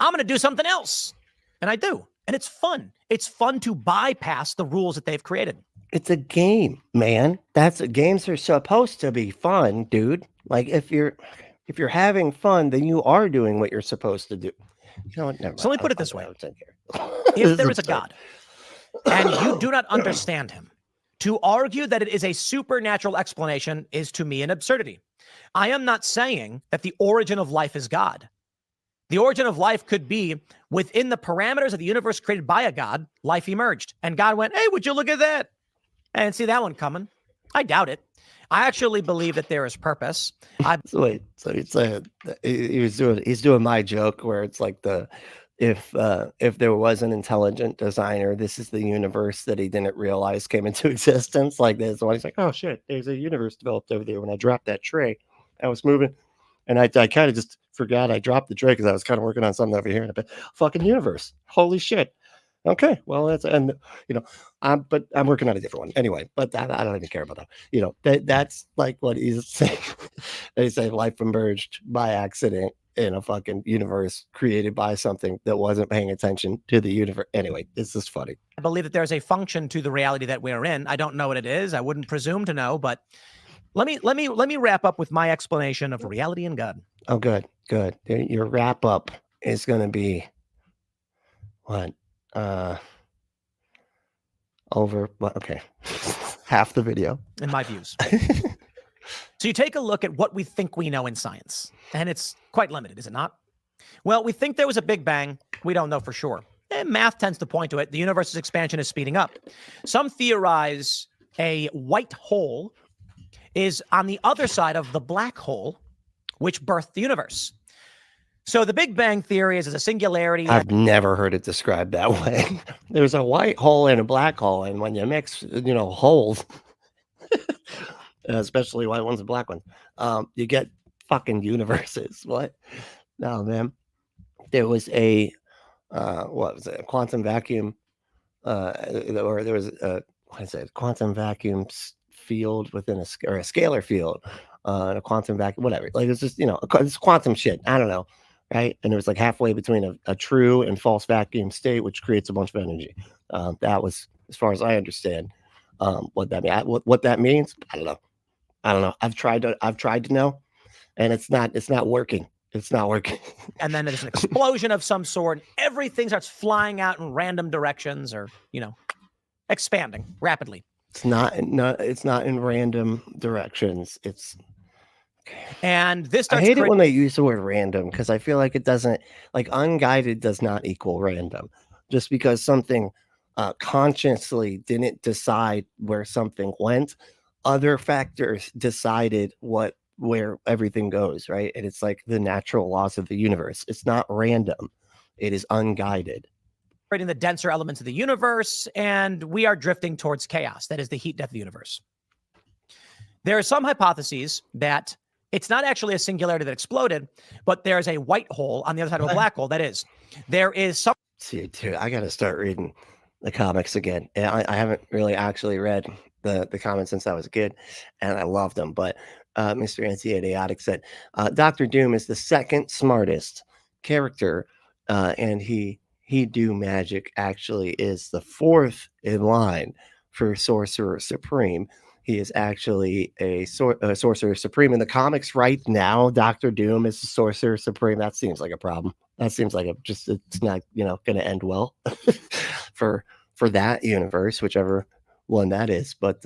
I'm going to do something else. And I do. And it's fun. It's fun to bypass the rules that they've created. It's a game, man. Games are supposed to be fun, dude. Like, if you're having fun, then you are doing what you're supposed to do. You know what? Never mind. So let me put it this way. If If there is a God, and you do not understand him, to argue that it is a supernatural explanation is to me an absurdity. I am not saying that the origin of life is God. The origin of life could be within the parameters of the universe created by a God, life emerged. And God went, hey, would you look at that? I didn't see that one coming. I doubt it. I actually believe that there is purpose. So he's doing my joke where it's like if there was an intelligent designer, this is the universe that he didn't realize came into existence. Like this one, he's like, oh shit, there's a universe developed over there. When I dropped that tray, I was moving, and I kind of just forgot I dropped the tray because I was kind of working on something over here. And I bet, fucking universe, holy shit. Okay, well but I'm working on a different one anyway. But I don't even care about that. That's like what he's saying. They say life emerged by accident in a fucking universe created by something that wasn't paying attention to the universe. Anyway, this is funny. I believe that there's a function to the reality that we're in. I don't know what it is. I wouldn't presume to know, but let me wrap up with my explanation of reality and God. Oh, good. Your wrap up is going to be what? Okay. Half the video. In my views. So you take a look at what we think we know in science, and it's quite limited, is it not? Well, we think there was a Big Bang. We don't know for sure. And math tends to point to it. The universe's expansion is speeding up. Some theorize a white hole is on the other side of the black hole, which birthed the universe. So the Big Bang theory is a singularity. I've never heard it described that way. There's a white hole and a black hole, and when you mix, holes, especially white ones and black ones, you get fucking universes. What? No, man. There was a quantum vacuum, or there was a quantum vacuum field within a scalar field, and a quantum vacuum, whatever. Like it's just it's quantum shit. I don't know. Right. And it was like halfway between a true and false vacuum state, which creates a bunch of energy. That was, as far as I understand, what that means. I don't know. I've tried to know, and it's not working. It's not working. And then there's an explosion of some sort. Everything starts flying out in random directions, or expanding rapidly. It's not in random directions. And this starts. I hate it when they use the word random, because I feel like it doesn't, like, unguided does not equal random. Just because something consciously didn't decide where something went, other factors decided where everything goes, right? And it's like the natural laws of the universe. It's not random. It is unguided. Creating the denser elements of the universe, and we are drifting towards chaos. That is the heat death of the universe. There are some hypotheses that it's not actually a singularity that exploded, but there's a white hole on the other side of a black hole. That is, there is some. See, dude, I got to start reading the comics again. And I haven't really actually read the comics since I was a kid, and I loved them. But Mr. Anti-Idiotic said Dr. Doom is the second smartest character, and he do magic actually is the fourth in line for Sorcerer Supreme. He is actually a Sorcerer Supreme in the comics right now. Dr. Doom is the Sorcerer Supreme. That seems like a problem. That seems like it's not going to end well for that universe, whichever one that is. But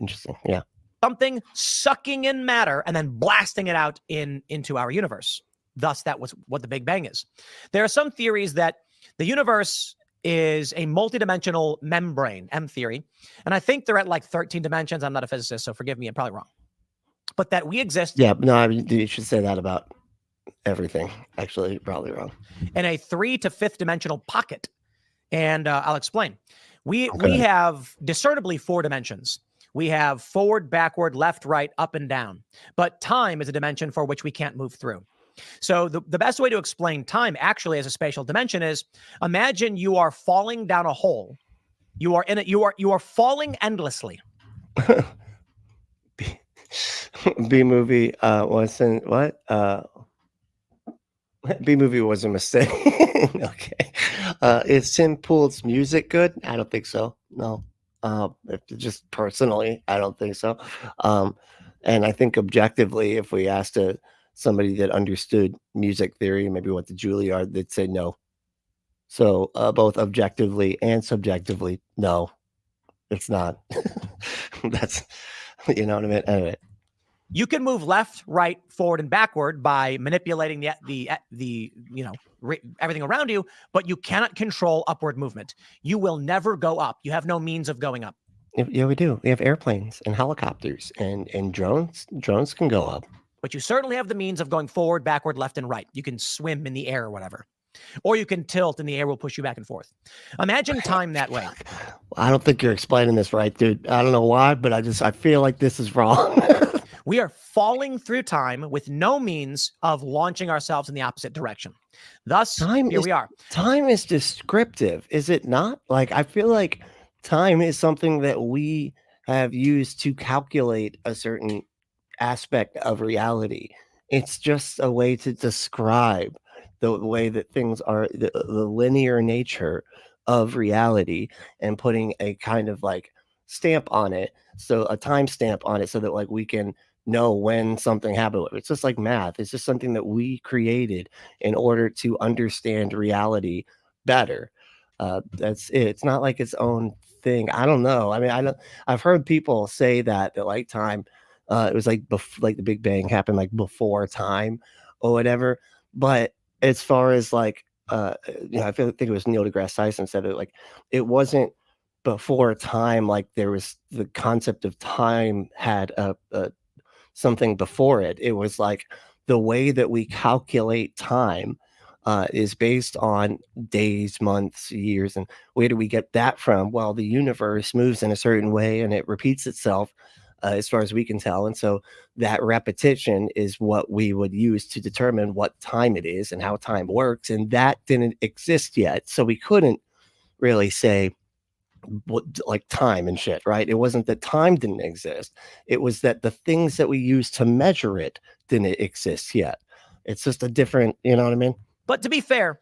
interesting, yeah. Something sucking in matter and then blasting it out into our universe. Thus, that was what the Big Bang is. There are some theories that the universe is a multidimensional membrane, M theory. And I think they're at like 13 dimensions. I'm not a physicist, so forgive me, I'm probably wrong. but that we exist Yeah, no, I mean, you should say that about everything. Actually, you're probably wrong. in a 3 to 5th dimensional pocket. And I'll explain. We Okay. have discernibly 4 dimensions. We have forward, backward, left, right, up, and down. But time is a dimension for which we can't move through. So the best way to explain time actually as a spatial dimension is, imagine you are falling down a hole. You are in it. You are falling endlessly. B movie wasn't what? B movie was a mistake. Okay. Is Tim Pool's music good? I don't think so. No. Just personally, I don't think so. And I think objectively, if we asked somebody that understood music theory, maybe went to Juilliard, they'd say no. So both objectively and subjectively, no, it's not. That's, you know what I mean? Anyway. You can move left, right, forward, and backward by manipulating everything around you, but you cannot control upward movement. You will never go up. You have no means of going up. Yeah, we do. We have airplanes and helicopters and drones. Drones can go up. But you certainly have the means of going forward, backward, left, and right. You can swim in the air or whatever. Or you can tilt and the air will push you back and forth. Imagine time that way. I don't think you're explaining this right, dude. I don't know why, but I feel like this is wrong. We are falling through time with no means of launching ourselves in the opposite direction. Thus, we are. Time is descriptive, is it not? Like, I feel like time is something that we have used to calculate a certain aspect of reality. It's just a way to describe the way that things are, the linear nature of reality, and putting a kind of like stamp on it. So a time stamp on it so that like we can know when something happened. It's just like math. It's just something that we created in order to understand reality better. That's it. It's not like its own thing. I don't know. I mean, I've heard people say that like time, it was like like the Big Bang happened like before time or whatever. But as far as like, I think it was Neil deGrasse Tyson said it, like, it wasn't before time. Like there was the concept of time had something before it. It was like the way that we calculate time is based on days, months, years. And where do we get that from? Well, the universe moves in a certain way and it repeats itself as far as we can tell. And so that repetition is what we would use to determine what time it is and how time works. And that didn't exist yet. So we couldn't really say what, like time and shit, right? It wasn't that time didn't exist. It was that the things that we use to measure it didn't exist yet. It's just a different, you know what I mean? But to be fair,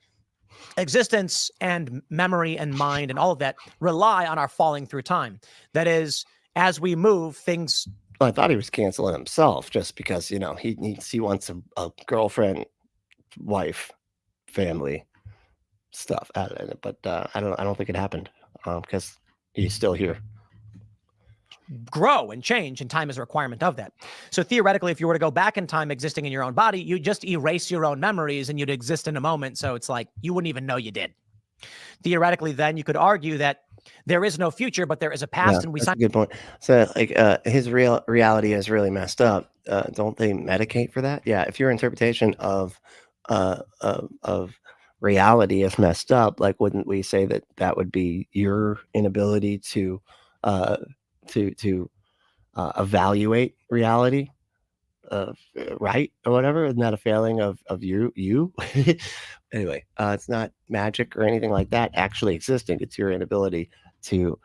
existence and memory and mind and all of that rely on our falling through time. That is, as we move, things. Well, I thought he was canceling himself just because, you know, he wants a girlfriend, wife, family stuff out of it. But I don't think it happened because he's still here. Grow and change, and time is a requirement of that. So theoretically, if you were to go back in time existing in your own body, you just erase your own memories and you'd exist in a moment. So it's like you wouldn't even know you did. Theoretically, then you could argue that there is no future, but there is a past, and that's a good point. So like his reality is really messed up. Don't they medicate for that? Yeah, if your interpretation of reality is messed up, like wouldn't we say that would be your inability to evaluate reality, right, or whatever? Isn't that a failing of you? Anyway, it's not magic or anything like that actually existing. It's your inability to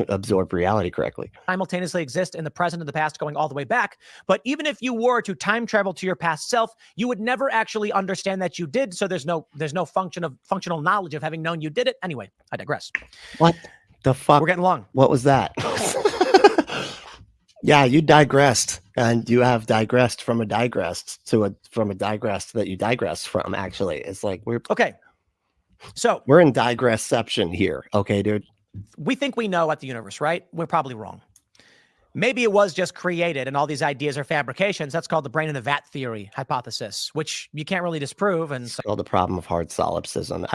absorb reality correctly. Simultaneously exist in the present and the past, going all the way back. But even if you were to time travel to your past self, you would never actually understand that you did. So there's no functional knowledge of having known you did it. Anyway, I digress. What the fuck? We're getting long. What was that? Yeah, you digressed, and you have digressed from a digressed from a digressed that you digressed from. Actually, it's like we're okay. So we're in digressception here. Okay, dude. We think we know at the universe, right? We're probably wrong. Maybe it was just created and all these ideas are fabrications. That's called the brain in a vat theory hypothesis, which you can't really disprove. And so, the problem of hard solipsism.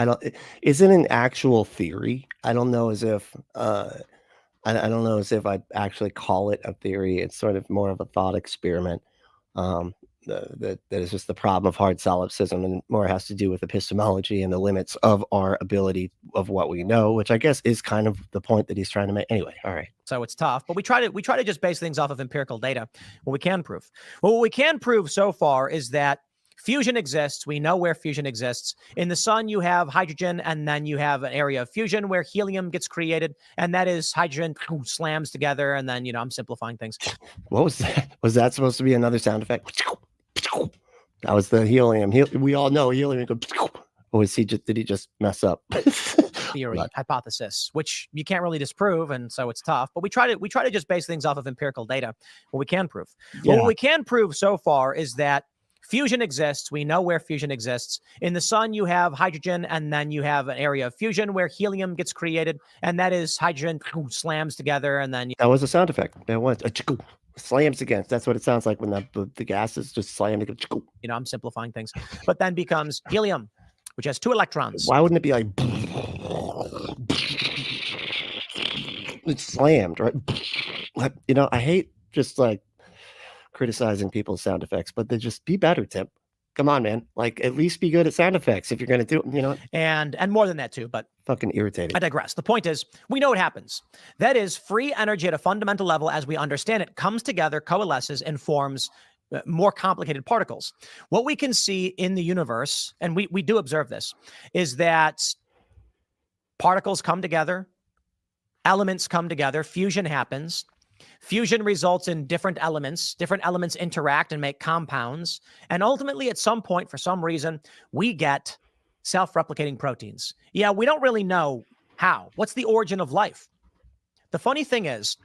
Is it an actual theory? I don't know as if I don't know as if I'd actually call it a theory. It's sort of more of a thought experiment. That is just the problem of hard solipsism, and more has to do with epistemology and the limits of our ability of what we know, which I guess is kind of the point that he's trying to make. Anyway, all right. So it's tough, but we try to just base things off of empirical data. What we can prove. Well, what we can prove so far is that fusion exists. We know where fusion exists. In the sun, you have hydrogen, and then you have an area of fusion where helium gets created, and that is hydrogen slams together, and then, I'm simplifying things. What was that? Was that supposed to be another sound effect? That was the helium. We all know helium. Or was did he just mess up? Theory, hypothesis, which you can't really disprove, and so it's tough. But we try to just base things off of empirical data. What we can prove. Well, what we can prove so far is that fusion exists. We know where fusion exists. In the sun, you have hydrogen, and then you have an area of fusion where helium gets created, and that is hydrogen slams together, and then that was a sound effect. That was slams against. That's what it sounds like when the gases just slam together. I'm simplifying things, but then becomes helium, which has 2 electrons. Why wouldn't it be like it's slammed, right? I hate just like criticizing people's sound effects, but they just be better, Tim. Come on, man. Like, at least be good at sound effects if you're going to do it, And more than that, too, but fucking irritating. I digress. The point is, we know what happens. That is, free energy at a fundamental level, as we understand it, comes together, coalesces, and forms more complicated particles. What we can see in the universe, and we do observe this, is that particles come together, elements come together, fusion happens. Fusion results in different elements interact and make compounds. And ultimately, at some point, for some reason, we get self-replicating proteins. Yeah, we don't really know how. What's the origin of life? The funny thing is,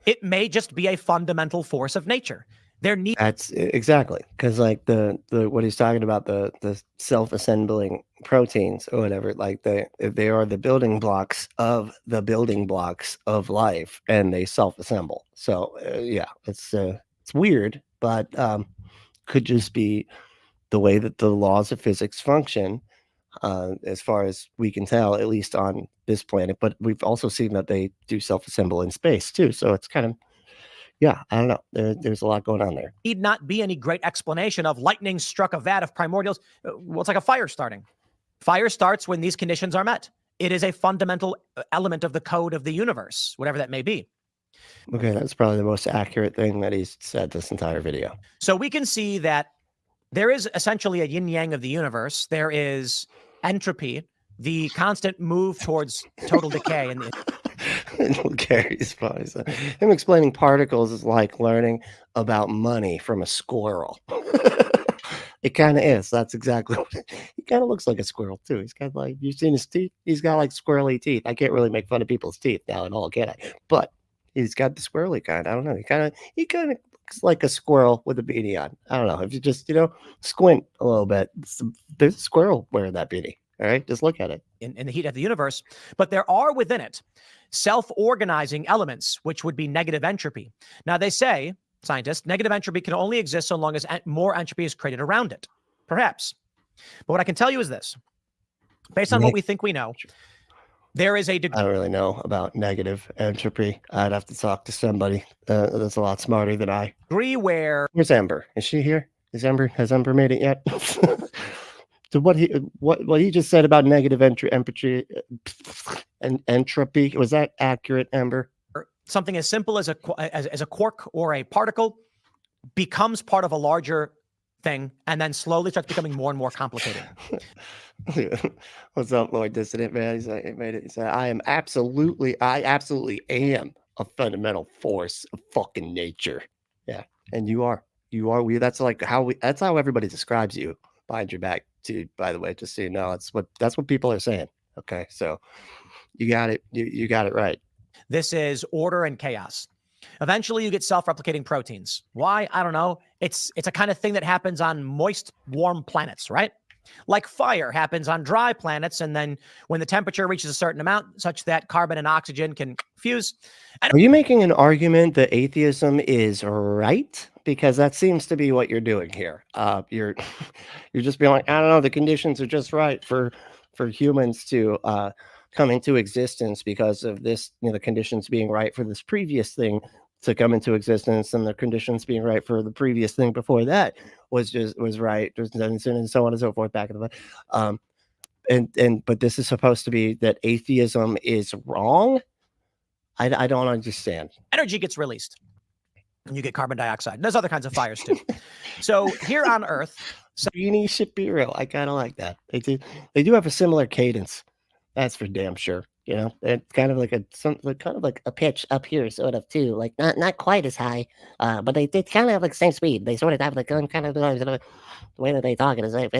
it may just be a fundamental force of nature. That's exactly, because like the what he's talking about, the self-assembling proteins or whatever, like they are the building blocks of life, and they self-assemble. So yeah, it's weird, but could just be the way that the laws of physics function, as far as we can tell, at least on this planet. But we've also seen that they do self-assemble in space too. So it's kind of, yeah, I don't know. There's a lot going on there. Need not be any great explanation of lightning struck a vat of primordials. Well, it's like a fire starting. Fire starts when these conditions are met. It is a fundamental element of the code of the universe, whatever that may be. Okay, that's probably the most accurate thing that he's said this entire video. So we can see that there is essentially a yin-yang of the universe. There is entropy, the constant move towards total decay. And Gary's probably said, him explaining particles is like learning about money from a squirrel. It kind of is. That's exactly what he kind of looks like a squirrel too. He's got like, you've seen his teeth? He's got like squirrely teeth. I can't really make fun of people's teeth now at all, can I? But he's got the squirrely kind. I don't know. He kind of looks like a squirrel with a beanie on. I don't know. If you just, squint a little bit, there's a squirrel wearing that beanie. All right, just look at it. In the heat of the universe. But there are within it self-organizing elements, which would be negative entropy. Now, they say, scientists, negative entropy can only exist so long as more entropy is created around it. Perhaps. But what I can tell you is this. Based on what we think we know, there is a degree. I don't really know about negative entropy. I'd have to talk to somebody that's a lot smarter than I. Where... Where's Ember? Is she here? Has Ember made it yet? So what he just said about negative entropy and entropy, was that accurate, Ember? Something as simple as a quark or a particle becomes part of a larger thing and then slowly starts becoming more and more complicated. What's up, Lord Dissident, man? He said, I absolutely am a fundamental force of fucking nature. Yeah, and you are. That's how everybody describes you behind your back, too, by the way, just so you know. That's what people are saying. Okay, so you got it. You got it right. This is order and chaos. Eventually, you get self-replicating proteins. Why? I don't know. It's a kind of thing that happens on moist, warm planets, right? Like fire happens on dry planets, and then when the temperature reaches a certain amount, such that carbon and oxygen can fuse. Are you making an argument that atheism is right? Because that seems to be what you're doing here. You're just being like, I don't know, the conditions are just right for humans to come into existence because of this, the conditions being right for this previous thing to come into existence, and the conditions being right for the previous thing before that was right, and so on and so forth back in the but this is supposed to be that atheism is wrong. I don't understand. Energy gets released, and you get carbon dioxide. And there's other kinds of fires too. So here on Earth, Beanie Shapiro, I kind of like that. They do have a similar cadence. That's for damn sure. It's kind of like a pitch up here, sort of too. Like not quite as high, but they kind of have like the same speed. They sort of have like kind of the way that they talk it is like,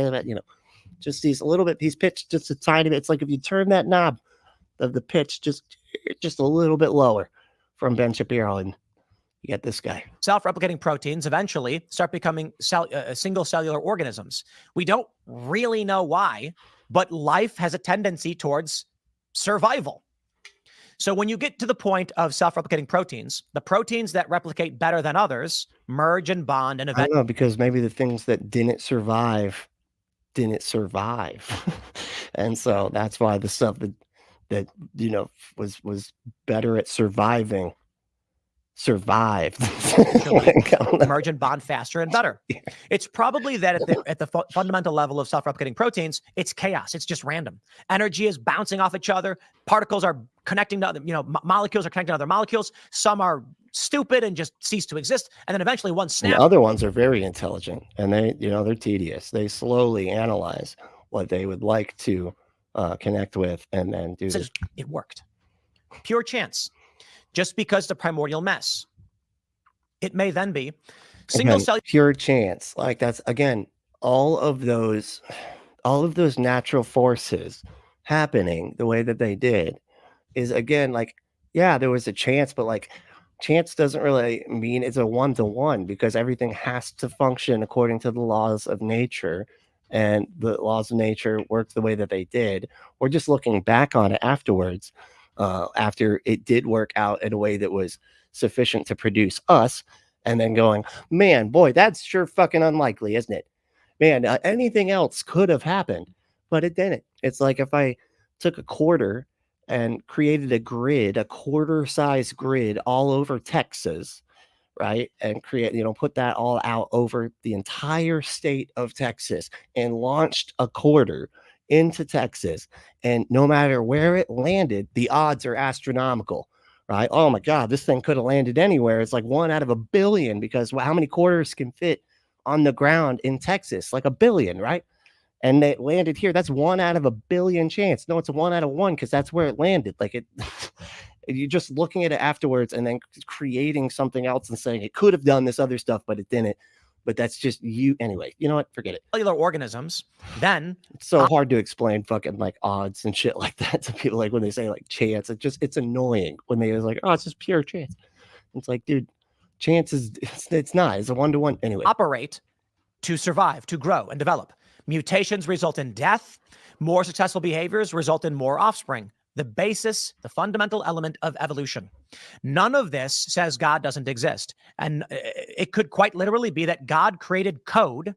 just he's pitched just a tiny bit. It's like if you turn that knob of the pitch just a little bit lower from Ben Shapiro, and you get this guy. Self-replicating proteins eventually start becoming single cellular organisms. We don't really know why, but life has a tendency towards survival. So when you get to the point of self-replicating proteins, the proteins that replicate better than others merge and bond, and I don't know, because maybe the things that didn't survive, and so that's why the stuff that was better at survived. Merge and bond faster and better. Yeah. It's probably that at the fundamental level of self-replicating proteins, it's chaos. It's just random. Energy is bouncing off each other. Particles are connecting to other, molecules are connecting to other molecules. Some are stupid and just cease to exist. And then eventually one snaps. And other ones are very intelligent, and they're tedious. They slowly analyze what they would like to connect with and then do this. It worked. Pure chance. Just because the primordial mess. It may then be single cell. Pure chance. Like that's again, all of those natural forces happening the way that they did is again like, yeah, there was a chance, but like chance doesn't really mean it's a 1-to-1, because everything has to function according to the laws of nature, and the laws of nature work the way that they did. We're just looking back on it afterwards. After it did work out in a way that was sufficient to produce us, and then going, man, boy, that's sure fucking unlikely, isn't it? Man, anything else could have happened, but it didn't. It's like if I took a quarter and created a quarter-size grid all over Texas, right? And put that all out over the entire state of Texas and launched a quarter into Texas, and no matter where it landed, the odds are astronomical, right? Oh my God, this thing could have landed anywhere. It's like 1 out of 1 billion, because how many quarters can fit on the ground in Texas? Like 1 billion, right? And it landed here. That's 1 out of 1 billion chance. No, it's a 1 out of 1 because that's where it landed. Like it, you're just looking at it afterwards and then creating something else and saying it could have done this other stuff, but it didn't. But that's just you anyway. You know what? Forget it. Cellular organisms, then it's so hard to explain fucking like odds and shit like that to people. Like when they say like chance, it's annoying when they was like, oh, it's just pure chance. It's like, dude, chance is it's not. It's a 1-to-1 anyway. Operate to survive, to grow and develop. Mutations result in death. More successful behaviors result in more offspring. The basis, the fundamental element of evolution. None of this says God doesn't exist. And it could quite literally be that God created code,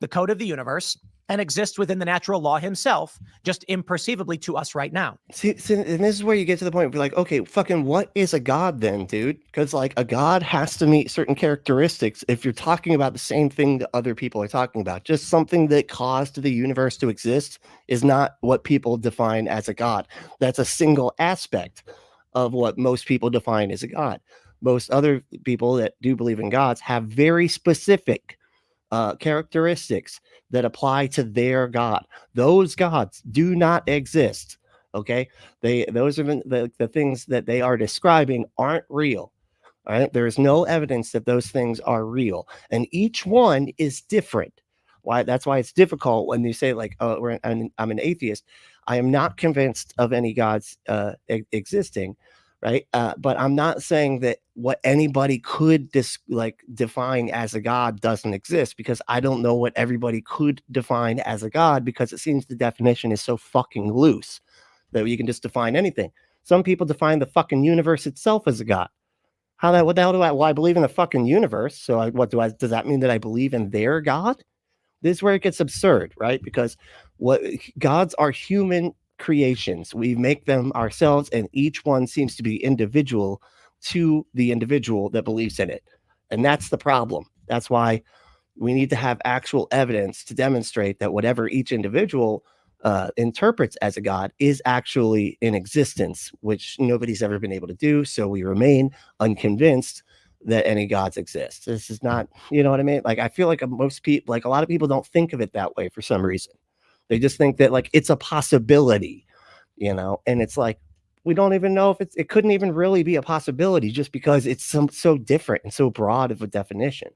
the code of the universe, and exists within the natural law himself, just imperceivably to us right now. See, and this is where you get to the point where you're like, okay, fucking what is a God then, dude? Because like a God has to meet certain characteristics if you're talking about the same thing that other people are talking about. Just something that caused the universe to exist is not what people define as a God. That's a single aspect of what most people define as a God. Most other people that do believe in gods have very specific characteristics that apply to their God. Those gods do not exist. Okay, those are the things that they are describing aren't real. All right, there is no evidence that those things are real, and each one is different. That's why it's difficult when you say like, oh, I'm an atheist. I am not convinced of any gods existing. Right. But I'm not saying that what anybody could define as a God doesn't exist, because I don't know what everybody could define as a God, because it seems the definition is so fucking loose that you can just define anything. Some people define the fucking universe itself as a God. What the hell do I believe in the fucking universe? So does that mean that I believe in their God? This is where it gets absurd, right? Because gods are human creations. We make them ourselves, and each one seems to be individual to the individual that believes in it. And that's the problem. That's why we need to have actual evidence to demonstrate that whatever each individual interprets as a god is actually in existence, which nobody's ever been able to do. So we remain unconvinced that any gods exist. This is not, you know what I mean? Like, I feel like most people, like a lot of people don't think of it that way for some reason. They just think that like it's a possibility, you know, and it's like, we don't even know if it couldn't even really be a possibility just because it's so different and so broad of a definition.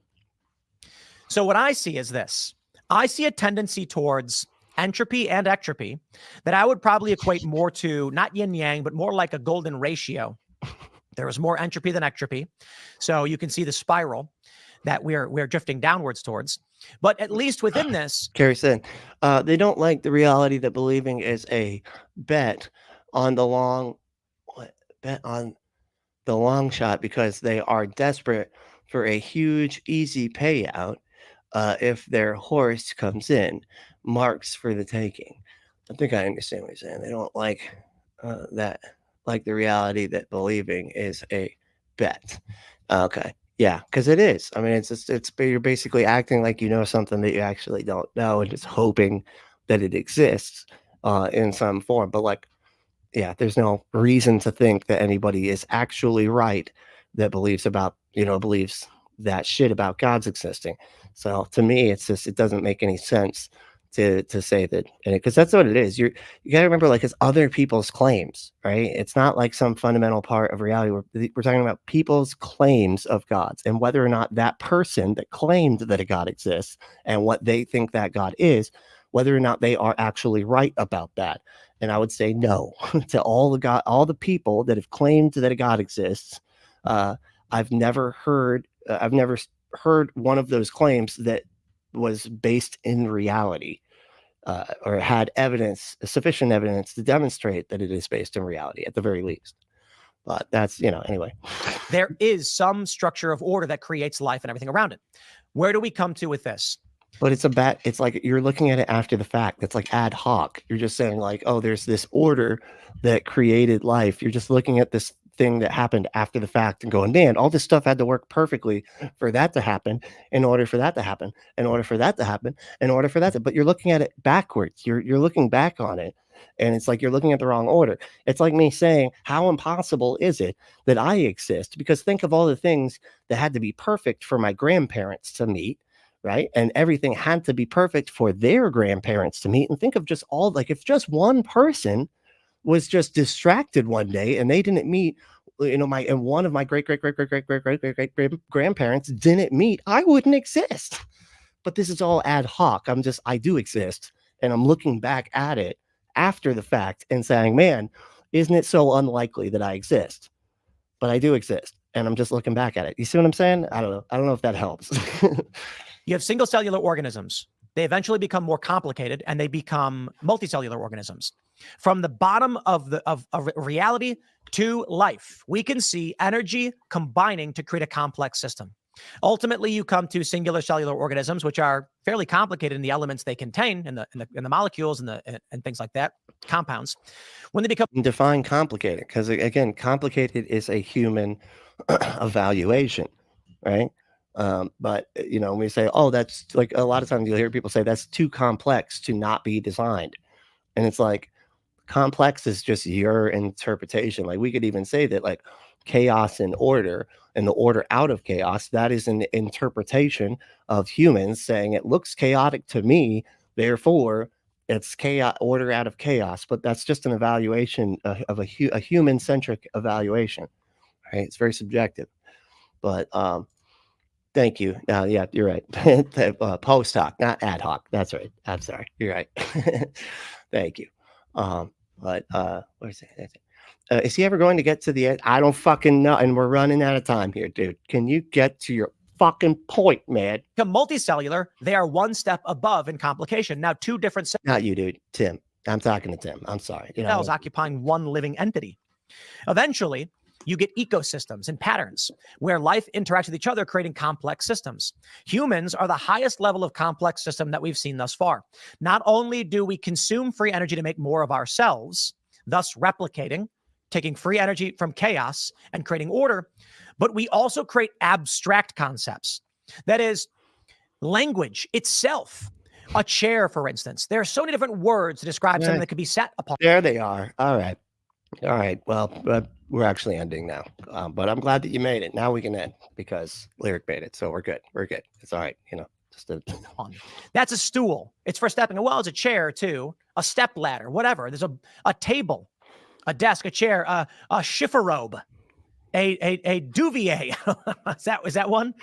So what I see is this. I see a tendency towards entropy and ectropy that I would probably equate more to not yin yang, but more like a golden ratio. There is more entropy than ectropy. So you can see the spiral that we're drifting downwards towards. But at least within this, Carrie said, they don't like the reality that believing is a bet on the long shot because they are desperate for a huge, easy payout if their horse comes in, marks for the taking. I think I understand what you're saying. They don't like like the reality that believing is a bet. Okay. Yeah, because it is. I mean, you're basically acting like you know something that you actually don't know and just hoping that it exists in some form. But like, yeah, there's no reason to think that anybody is actually right that believes that shit about gods existing. So to me, it's just, it doesn't make any sense to say that, because that's what it is. You gotta remember, like, it's other people's claims, right? It's not like some fundamental part of reality. We're talking about people's claims of gods and whether or not that person that claimed that a god exists and what they think that god is, whether or not they are actually right about that. And I would say no to all the people that have claimed that a god exists. I've never heard one of those claims that was based in reality, or had sufficient evidence to demonstrate that it is based in reality at the very least. But that's, anyway. There is some structure of order that creates life and everything around it. Where do we come to with this? But it's like you're looking at it after the fact. It's like ad hoc. You're just saying like, oh, there's this order that created life. You're just looking at this thing that happened after the fact and going, man, all this stuff had to work perfectly for that to happen, in order for that to happen, in order for that to happen, in order for that to. But you're looking at it backwards. You're looking back on it, and it's like you're looking at the wrong order. It's like me saying, how impossible is it that I exist? Because think of all the things that had to be perfect for my grandparents to meet, right? And everything had to be perfect for their grandparents to meet. And think of just all, like, if just one person was just distracted one day and they didn't meet, and one of my great grandparents didn't meet, I wouldn't exist. But this is all ad hoc. I do exist, and I'm looking back at it after the fact and saying, man, isn't it so unlikely that I exist? But I do exist, and I'm just looking back at it. You see what I'm saying? I don't know if that helps. You have single cellular organisms. They eventually become more complicated and they become multicellular organisms. From the bottom of reality to life, we can see energy combining to create a complex system. Ultimately, you come to singular cellular organisms, which are fairly complicated in the elements they contain, in the molecules and things like that, compounds. When they become define complicated, because again, complicated is a human evaluation, right? But when we say, oh, that's like, a lot of times you'll hear people say that's too complex to not be designed, and it's like, complex is just your interpretation. Like, we could even say that, like, chaos and order, and the order out of chaos, that is an interpretation of humans saying it looks chaotic to me, therefore it's chaos, order out of chaos. But that's just an evaluation of a human-centric evaluation, right? It's very subjective. But thank you. Yeah, you're right. Post hoc, not ad hoc. That's right. I'm sorry. You're right. Thank you. But what is it? Is he ever going to get to the end? I don't fucking know. And we're running out of time here, dude. Can you get to your fucking point, man? multicellular, they are one step above in complication. Now, two different Not you, dude. Tim. I'm talking to Tim. I'm sorry. cells occupying one living entity. Eventually, you get ecosystems and patterns where life interacts with each other, creating complex systems. Humans are the highest level of complex system that we've seen thus far. Not only do we consume free energy to make more of ourselves, thus replicating, taking free energy from chaos and creating order, but we also create abstract concepts. That is, language itself. A chair, for instance. There are so many different words to describe something that could be sat upon. There they are. All right. All right. Well, we're actually ending now. But I'm glad that you made it. Now we can end because Lyric made it. So we're good. We're good. It's all right. You know, just That's a stool. It's for stepping. Well, it's a chair too. A step ladder, whatever. There's a table, a desk, a chair, a chifforobe, a duvier. is that one?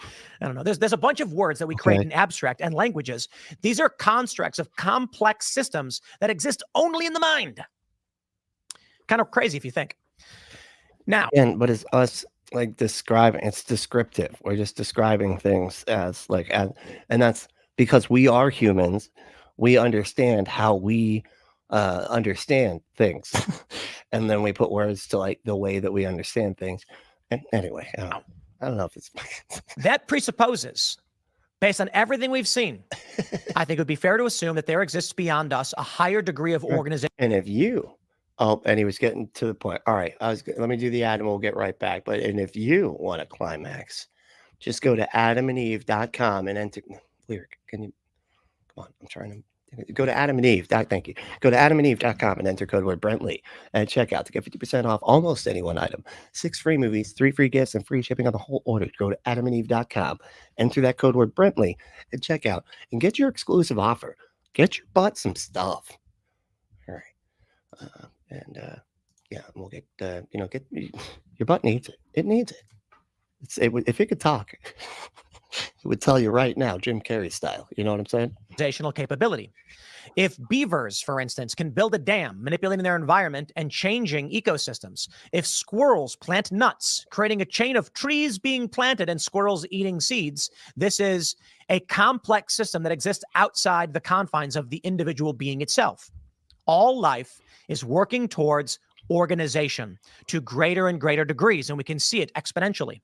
I don't know. There's a bunch of words that we create in abstract and languages. These are constructs of complex systems that exist only in the mind. Kind of crazy if you think. Now, but it's us like describing. It's descriptive. We're just describing things as like, and that's because we are humans. We understand how we understand things, and then we put words to like the way that we understand things. And anyway, I don't know if it's that presupposes, based on everything we've seen, I think it would be fair to assume that there exists beyond us a higher degree of organization. And if you, and he was getting to the point. All right, let me do the ad and we'll get right back. And if you want a climax, just go to adamandeve.com and enter. Lyric, can you come on? I'm trying to. Go to Adam and Eve. Thank you. Go to adamandeve.com and enter code word Brentley at checkout to get 50% off almost any one item. 6 free movies, 3 free gifts, and free shipping on the whole order. Go to adamandeve.com, enter that code word Brentley at checkout, and get your exclusive offer. Get your butt some stuff. All right. Yeah, we'll get get your butt needs it. It needs it. If it could talk, it would tell you right now, Jim Carrey style. You know what I'm saying? Organizational capability. If beavers, for instance, can build a dam, manipulating their environment and changing ecosystems. If squirrels plant nuts, creating a chain of trees being planted and squirrels eating seeds, this is a complex system that exists outside the confines of the individual being itself. All life is working towards organization to greater and greater degrees, and we can see it exponentially.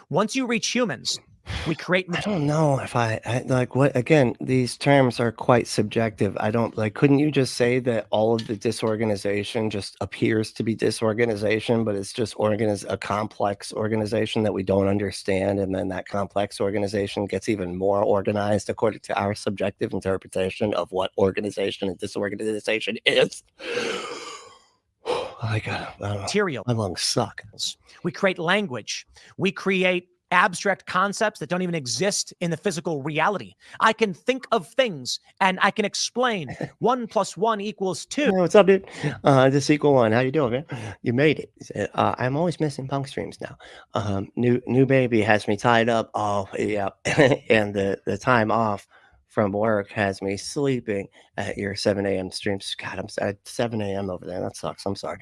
Once you reach humans, we create. I don't know if I like what, again, these terms are quite subjective. I don't like, couldn't you just say that all of the disorganization just appears to be disorganization, but it's just a complex organization that we don't understand. And then that complex organization gets even more organized according to our subjective interpretation of what organization and disorganization is. I don't know. Material. My lungs suck. We create language. We create abstract concepts that don't even exist in the physical reality. I can think of things and I can explain 1 + 1 = 2. Hey, what's up, dude? This equal one. How you doing, man? You made it. I'm always missing punk streams now. New baby has me tied up. Oh yeah, and the time off from work has me sleeping at your 7 a.m. streams. God, I'm at 7 a.m. over there. That sucks. I'm sorry.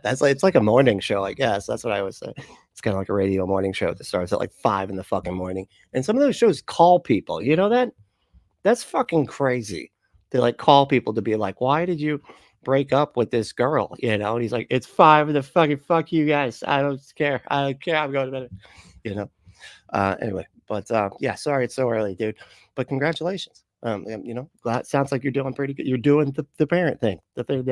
That's like, it's like a morning show, I guess. That's what I would say. It's kind of like a radio morning show that starts at like 5 in the fucking morning. And some of those shows call people. You know that? That's fucking crazy. They like call people to be like, why did you break up with this girl? You know, and he's like, it's 5 in the fucking, fuck you guys. I don't care. I don't care. I'm going to bed. You know. Anyway, but yeah, sorry it's so early, dude. But congratulations. You know, glad, sounds like you're doing pretty good. You're doing the parent thing. The thing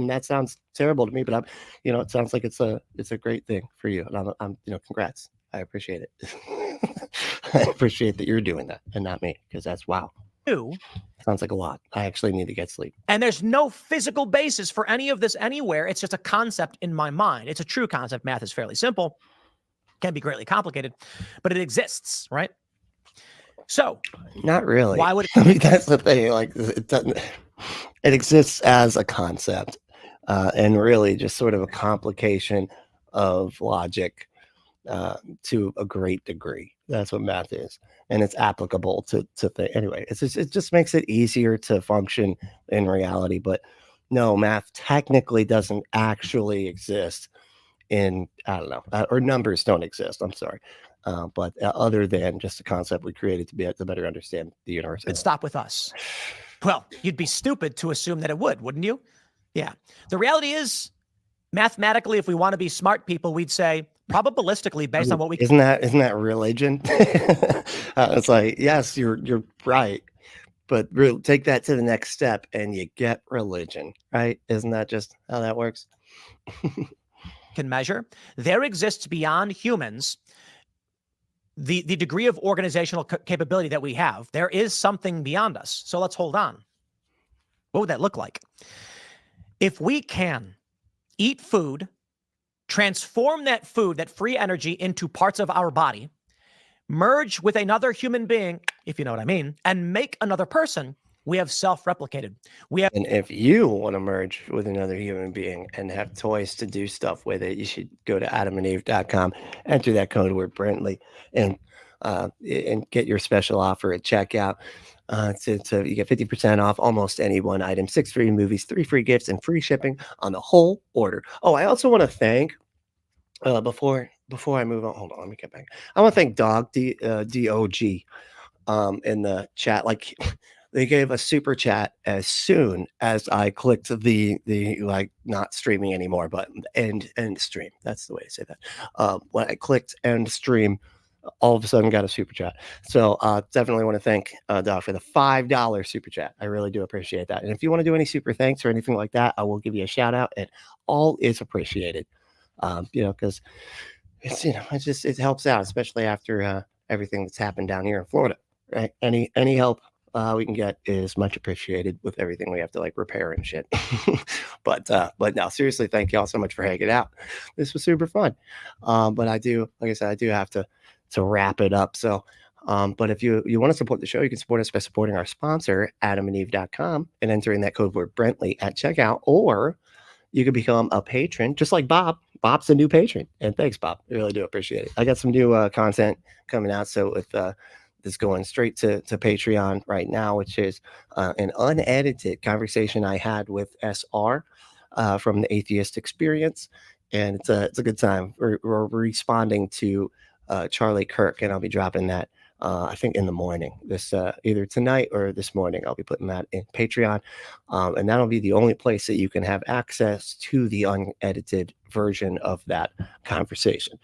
that sounds terrible to me, but you know, it sounds like it's a great thing for you. And I'm you know, congrats. I appreciate it. I appreciate that you're doing that and not me, because that's wow. Sounds like a lot. I actually need to get sleep. And there's no physical basis for any of this anywhere. It's just a concept in my mind. It's a true concept. Math is fairly simple. Can be greatly complicated, but it exists, right? So, not really. Why would it? I mean, that's the thing. Like, it doesn't. It exists as a concept, and really just sort of a complication of logic to a great degree. That's what math is, and it's applicable to things. Anyway, it just makes it easier to function in reality. But no, math technically doesn't actually exist. I don't know, or numbers don't exist. I'm sorry. But other than just a concept we created to be able to better understand the universe. It'd stop with us. Well, you'd be stupid to assume that it would, wouldn't you? Yeah. The reality is mathematically, if we want to be smart people, we'd say probabilistically based on what we isn't that religion? It's like, yes, you're right, but take that to the next step and you get religion, right? Isn't that just how that works? can measure. There exists beyond humans the degree of organizational capability that we have. There is something beyond us. So let's hold on. What would that look like? If we can eat food, transform that food, that free energy, into parts of our body, merge with another human being, if you know what I mean, and make another person, we have self-replicated. And if you want to merge with another human being and have toys to do stuff with it, you should go to adamandeve.com, enter that code word Brentley, and get your special offer at checkout. So you get 50% off almost any one item, 6 free movies, 3 free gifts, and free shipping on the whole order. Oh, I also want to thank, before I move on, hold on, let me get back. I want to thank Dog, D-O-G, in the chat. Like, they gave a super chat as soon as I clicked the like not streaming anymore button, end stream. That's the way to say that. When I clicked end stream, all of a sudden got a super chat. So definitely want to thank Doc for the $5 super chat. I really do appreciate that. And if you want to do any super thanks or anything like that, I will give you a shout out, and all is appreciated. Because it's, it helps out, especially after everything that's happened down here in Florida, right? Any help we can get is much appreciated with everything we have to like repair and shit. but no, seriously, thank y'all so much for hanging out. This was super fun. But I do, like I said, I do have to wrap it up. So, but if you want to support the show, you can support us by supporting our sponsor, adamandeve.com, and entering that code word Brentley at checkout, or you can become a patron, just like Bob. Bob's a new patron, and thanks, Bob. I really do appreciate it. I got some new content coming out, so with this going straight to Patreon right now, which is an unedited conversation I had with SR from the Atheist Experience, and it's a good time. We're responding to Charlie Kirk, and I'll be dropping that I think in the morning, this either tonight or this morning. I'll be putting that in Patreon, and that'll be the only place that you can have access to the unedited version of that conversation.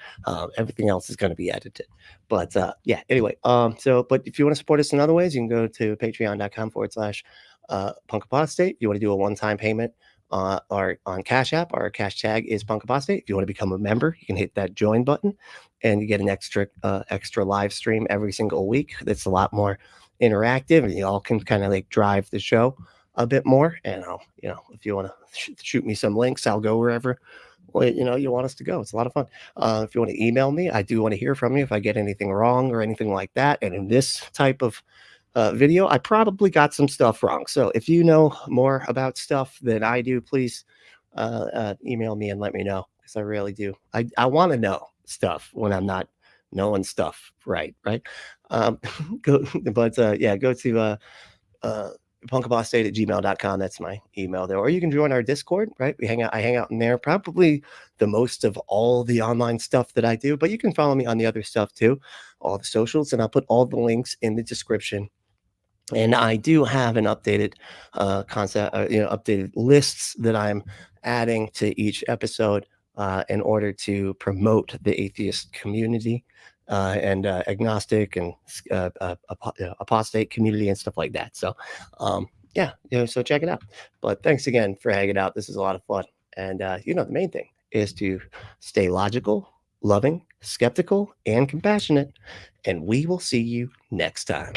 Everything else is going to be edited, but yeah, anyway, but if you want to support us in other ways, you can go to patreon.com/Punk Apostate. You want to do a one-time payment or on Cash App, our cash tag is Punk Apostate. If you want to become a member, you can hit that join button, and you get an extra live stream every single week. That's a lot more interactive, and you all can kind of like drive the show a bit more. And I'll, if you want to shoot me some links, I'll go wherever you want us to go. It's a lot of fun. If you want to email me, I do want to hear from you if I get anything wrong or anything like that. And in this type of video, I probably got some stuff wrong. So if you know more about stuff than I do, please email me and let me know, because I really do. I want to know stuff when I'm not knowing stuff right. Go to punkapostate@gmail.com. That's my email there. Or you can join our Discord, right? I hang out in there, probably the most of all the online stuff that I do, but you can follow me on the other stuff too, all the socials, and I'll put all the links in the description. And I do have an updated updated lists that I'm adding to each episode in order to promote the atheist community and agnostic and apostate community and stuff like that. So so check it out. But thanks again for hanging out. This is a lot of fun. And the main thing is to stay logical, loving, skeptical, and compassionate. And we will see you next time.